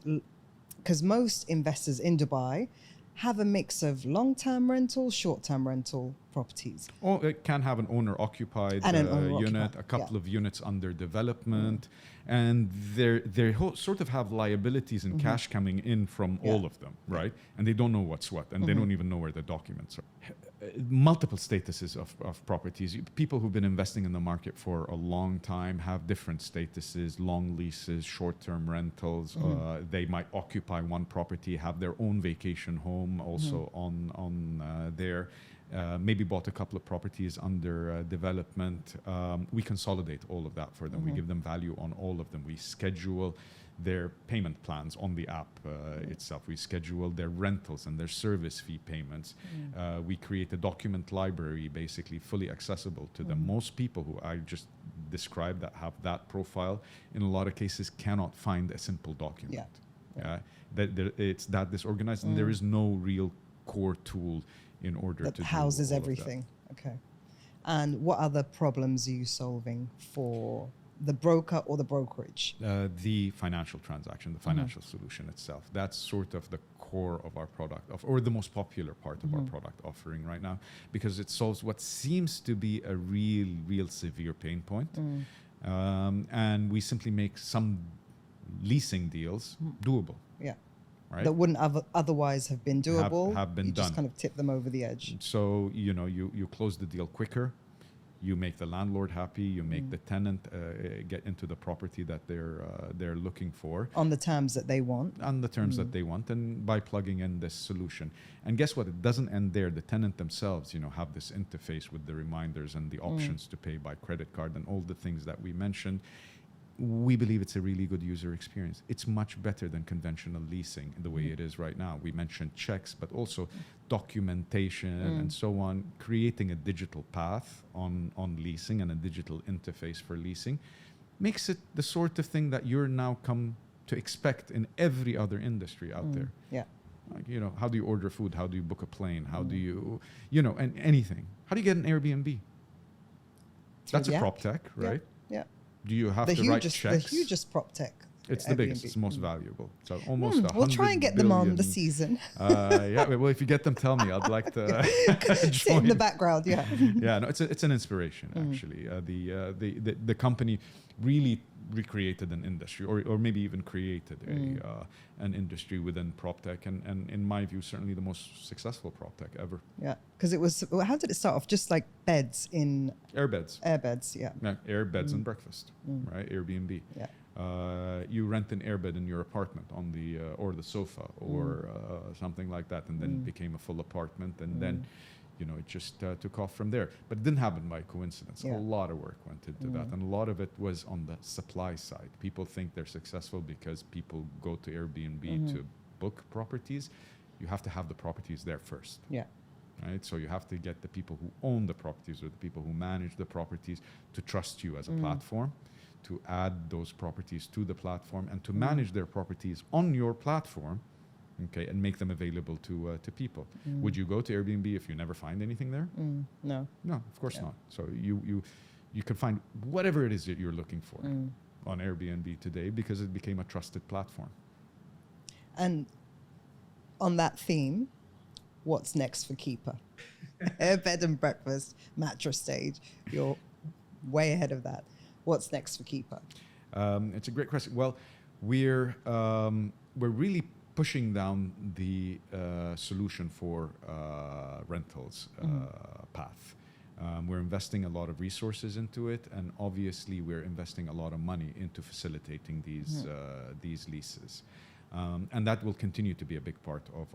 because most investors in Dubai have a mix of long-term rental, short-term rental properties. Or it can have an owner-occupied And an unit, owner-occupied, a couple of units under development, and they sort of have liabilities and cash coming in from all of them, right? And they don't know what's what, and they don't even know where the documents are. Multiple statuses of properties. People who've been investing in the market for a long time have different statuses: long leases, short-term rentals. They might occupy one property, have their own vacation home also on there. Maybe bought a couple of properties under development. We consolidate all of that for them. We give them value on all of them. We schedule their payment plans on the app itself. We schedule their rentals and their service fee payments. We create a document library, basically fully accessible to them. Most people who I just described that have that profile, in a lot of cases, cannot find a simple document. It's that disorganized, and there is no real core tool in order that to houses do all everything. Okay. And what other problems are you solving for the broker or the brokerage? The financial transaction, the financial solution itself. That's sort of the core of our product, or the most popular part of our product offering right now, because it solves what seems to be a real severe pain point. And we simply make some leasing deals doable. Yeah. Right? That wouldn't otherwise have been doable. Have been you done. just kind of tip them over the edge. So, you close the deal quicker. You make the landlord happy. You make the tenant get into the property that they're looking for. On the terms that they want. On the terms that they want, and by plugging in this solution. And guess what? It doesn't end there. The tenant themselves, have this interface with the reminders and the options to pay by credit card and all the things that we mentioned. We believe it's a really good user experience. It's much better than conventional leasing the way it is right now. We mentioned checks, but also documentation and so on. Creating a digital path on leasing and a digital interface for leasing makes it the sort of thing that you're now come to expect in every other industry out there. Yeah. Like, how do you order food? How do you book a plane? How do you, and anything. How do you get an Airbnb? That's a PropTech, right? Yeah. Do you have to write checks? The hugest PropTech. It's the biggest. It's the most valuable. So almost We'll try and get them on the season. Yeah. Well, if you get them, tell me. I'd like to sit in the background. Yeah. Yeah. No, it's an inspiration actually. The company really recreated an industry, or maybe even created an industry within PropTech, and in my view, certainly the most successful PropTech ever. Yeah, because it was. How did it start off? Just like beds in Airbeds. Airbeds, yeah. Airbeds and breakfast, right? Airbnb. Yeah. You rent an airbed in your apartment on the or the sofa or something like that, and then it became a full apartment, and then it just took off from there. But it didn't happen by coincidence. Yeah. A lot of work went into that, and a lot of it was on the supply side. People think they're successful because people go to Airbnb to book properties. You have to have the properties there first. Yeah. Right? So you have to get the people who own the properties or the people who manage the properties to trust you as a platform, to add those properties to the platform, and to manage their properties on your platform, okay, and make them available to people. Would you go to Airbnb if you never find anything there? No. No, of course not. So you can find whatever it is that you're looking for on Airbnb today because it became a trusted platform. And on that theme, what's next for Keyper? Bed and breakfast, mattress stage. You're way ahead of that. What's next for Keyper? It's a great question. Well, we're really pushing down the solution for rentals path. We're investing a lot of resources into it, and obviously we're investing a lot of money into facilitating these leases. And that will continue to be a big part of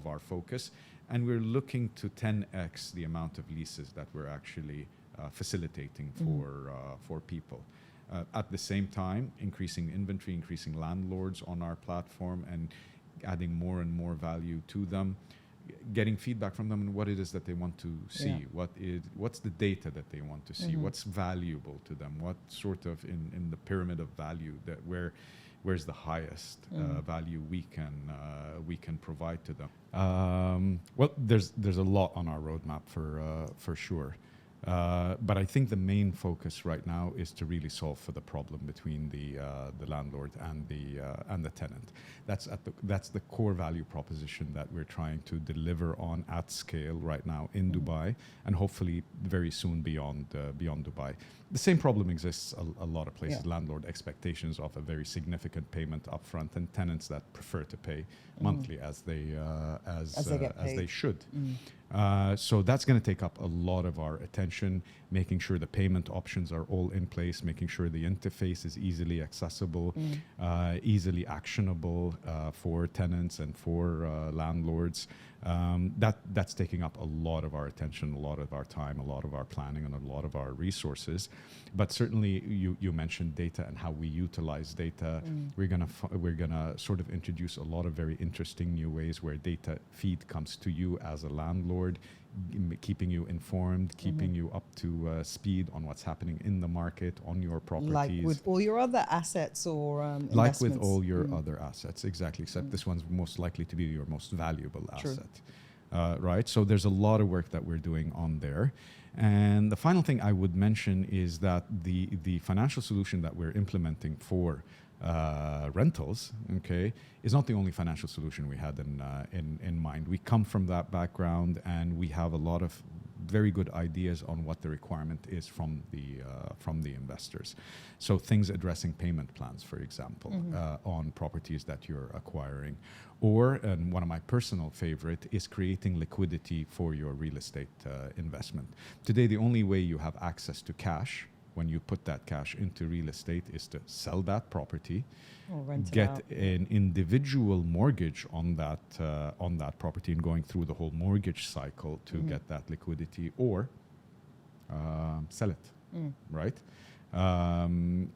our focus. And we're looking to 10x the amount of leases that we're actually facilitating for people. At the same time, increasing inventory, increasing landlords on our platform, and adding more and more value to them, getting feedback from them on what it is that they want to see, what's the data that they want to see, what's valuable to them, what sort of in the pyramid of value that where's the highest value we can provide to them. Well, there's a lot on our roadmap for sure. But I think the main focus right now is to really solve for the problem between the landlord and the tenant. That's the core value proposition that we're trying to deliver on at scale right now in Dubai, and hopefully very soon beyond Dubai. The same problem exists a lot of places. Landlord expectations of a very significant payment upfront, and tenants that prefer to pay monthly as they should. So that's going to take up a lot of our attention, making sure the payment options are all in place, making sure the interface is easily accessible, easily actionable for tenants and for landlords. That's taking up a lot of our attention, a lot of our time, a lot of our planning, and a lot of our resources. But certainly, you mentioned data and how we utilize data. We're gonna sort of introduce a lot of very interesting new ways where data feed comes to you as a landlord, keeping you informed, keeping you up to speed on what's happening in the market, on your properties. Like with all your other assets or investments. Like with all your other assets, exactly, except this one's most likely to be your most valuable asset. Right? So there's a lot of work that we're doing on there. And the final thing I would mention is that the financial solution that we're implementing for rentals, okay, is not the only financial solution we had in mind. We come from that background, and we have a lot of very good ideas on what the requirement is from the investors. So things addressing payment plans, for example, on properties that you're acquiring, and one of my personal favorite is creating liquidity for your real estate investment. Today, the only way you have access to cash when you put that cash into real estate is to sell that property, get an individual mortgage on that property, and going through the whole mortgage cycle to get that liquidity, or sell it, right?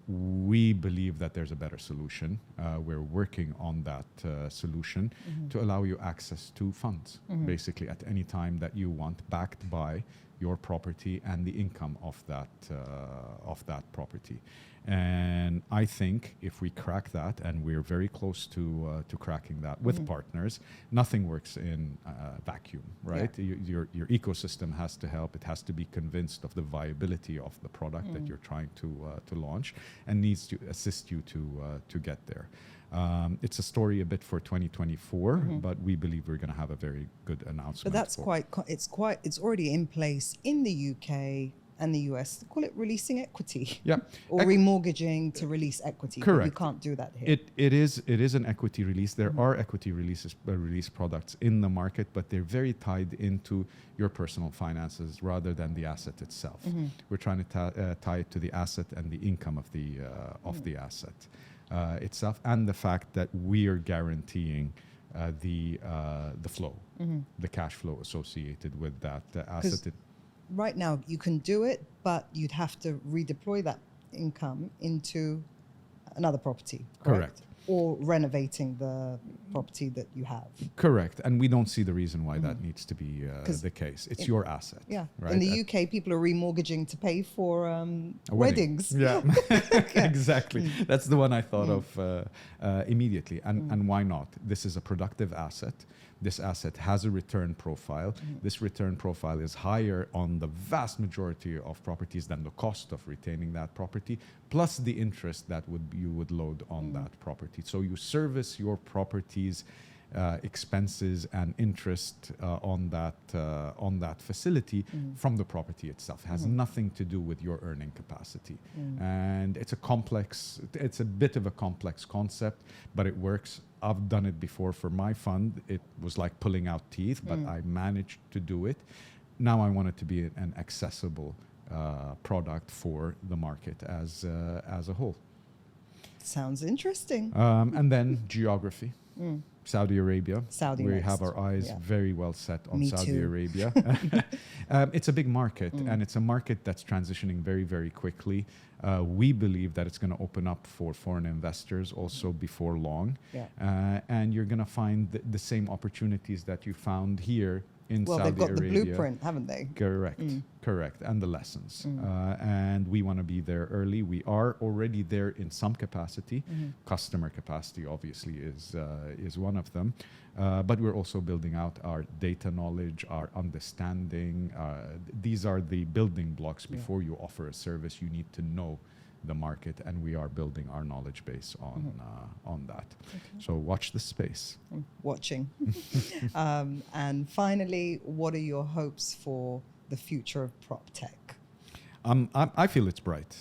We believe that there's a better solution. We're working on that solution to allow you access to funds, basically at any time that you want, backed by your property and the income of that property. And I think if we crack that, and we're very close to cracking that with partners, nothing works in vacuum, right? Your ecosystem has to help. It has to be convinced of the viability of the product that you're trying to launch, and needs to assist you to get there. It's a story a bit for 2024, but we believe we're going to have a very good announcement. But that's it's already in place in the UK and the US, they call it releasing equity. Yeah. Or remortgaging to release equity. Correct. But you can't do that here. It is an equity release. There are equity release products in the market, but they're very tied into your personal finances rather than the asset itself. We're trying to tie it to the asset and the income of the asset itself, and the fact that we are guaranteeing the flow, the cash flow associated with that asset. Right now, you can do it, but you'd have to redeploy that income into another property. Correct. Or renovating the property that you have. Correct. And we don't see the reason why that needs to be the case. It's your asset. Yeah. Right? In the UK, people are remortgaging to pay for weddings. Yeah, exactly. That's the one I thought of immediately. And why not? This is a productive asset. This asset has a return profile. This return profile is higher on the vast majority of properties than the cost of retaining that property, plus the interest that you would load on that property. So you service your property's expenses and interest on that facility from the property itself. It has nothing to do with your earning capacity. And it's a bit of a complex concept, but it works. I've done it before for my fund. It was like pulling out teeth, but I managed to do it. Now I want it to be an accessible product for the market as a whole. Sounds interesting. And then geography. Saudi Arabia. We next. have our eyes very well set on Saudi too. Arabia. It's a big market, and it's a market that's transitioning very, very quickly. We believe that it's going to open up for foreign investors also before long. And you're going to find the same opportunities that you found here in Saudi Arabia. Well, they've got the blueprint, haven't they? Correct. And the lessons. And we want to be there early. We are already there in some capacity. Customer capacity, obviously, is one of them. But we're also building out our data knowledge, our understanding. These are the building blocks. Before you offer a service, you need to know the market, and we are building our knowledge base on that. So watch the space. Watching. And finally, what are your hopes for the future of PropTech? I feel it's bright.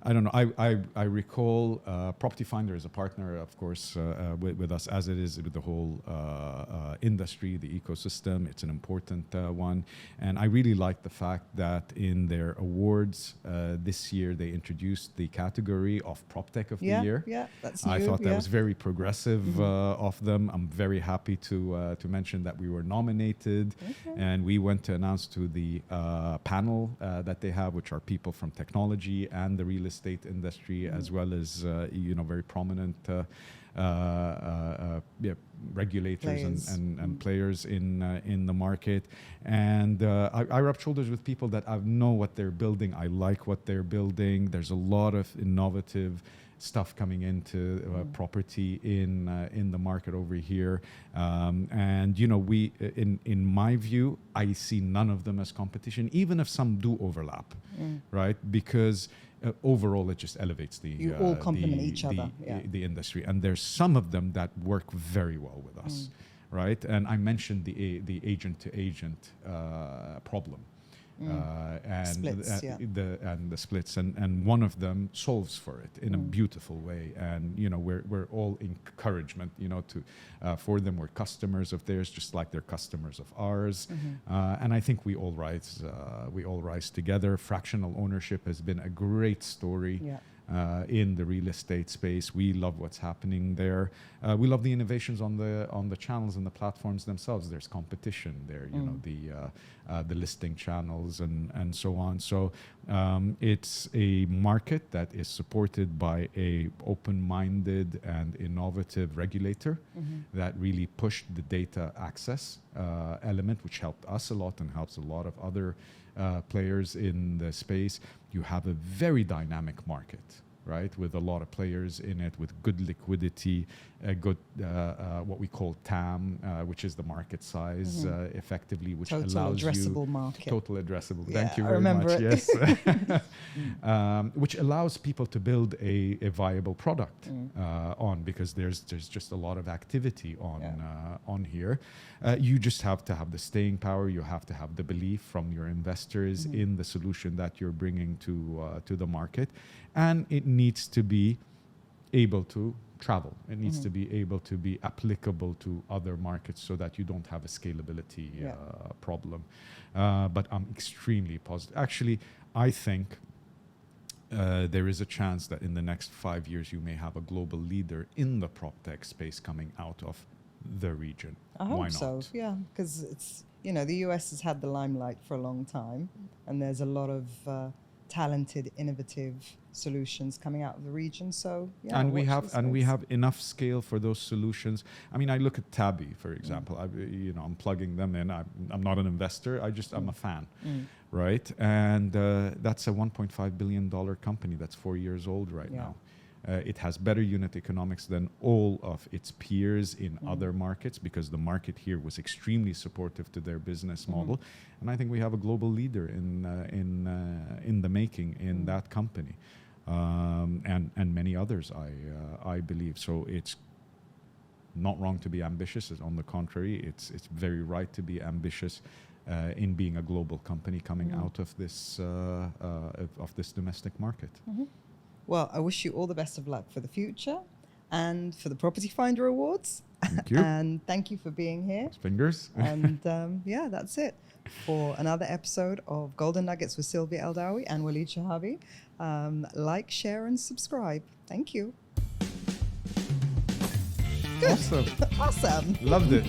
I don't know. I recall Property Finder is a partner, of course, with us, as it is with the whole industry, the ecosystem. It's an important one. And I really like the fact that in their awards this year, they introduced the category of PropTech of the year. Yeah, that's I new, thought that was very progressive of them. I'm very happy to mention that we were nominated, and we went to announce to the panel that they have, which are people from technology and the real estate industry, as well as very prominent regulators and players in the market. And I rub shoulders with people that I know what they're building. I like what they're building. There's a lot of innovative stuff coming into property in the market over here, and we in my view, I see none of them as competition, even if some do overlap, right? Because overall, it just elevates the all complement each other. The industry, and there's some of them that work very well with us, right? And I mentioned the agent to agent problem. And splits, the splits, and one of them solves for it in a beautiful way. And we're all encouragement, to for them. We're customers of theirs, just like they're customers of ours. And I think we all rise together. Fractional ownership has been a great story. In the real estate space. We love what's happening there. We love the innovations on the channels and the platforms themselves. There's competition there, the listing channels and so on. So it's a market that is supported by a open-minded and innovative regulator that really pushed the data access element, which helped us a lot and helps a lot of other players in the space. You have a very dynamic market right? With a lot of players in it, with good liquidity, good what we call TAM, which is the market size, effectively, which Total allows addressable you market. total addressable. Yeah, Thank you I very remember much. it. Yes, which allows people to build a viable product on, because there's just a lot of activity on here. You just have to have the staying power. You have to have the belief from your investors in the solution that you're bringing to the market, and it needs to be able to travel. It needs to be able to be applicable to other markets, so that you don't have a scalability problem. But I'm extremely positive. Actually, I think there is a chance that in the next 5 years you may have a global leader in the PropTech space coming out of the region. I Why hope not? so, yeah, because it's, you know, the US has had the limelight for a long time, and there's a lot of talented, innovative solutions coming out of the region. So yeah, And we watch have this space. enough scale for those solutions. I mean, I look at Tabby, for example. I'm plugging them in. I'm not an investor. I'm a fan, right? And that's a $1.5 billion company that's 4 years old right now. It has better unit economics than all of its peers in other markets, because the market here was extremely supportive to their business model. And I think we have a global leader in the making in that company, and many others, I believe. So it's not wrong to be ambitious. On the contrary, it's very right to be ambitious in being a global company coming out of this domestic market. Well, I wish you all the best of luck for the future and for the Property Finder Awards. Thank you. And thank you for being here. Fingers. And yeah, that's it for another episode of Golden Nuggets with Silvia Eldawi and Walid Shihabi. Like, share, and subscribe. Thank you. Good. Awesome. Awesome. Loved it.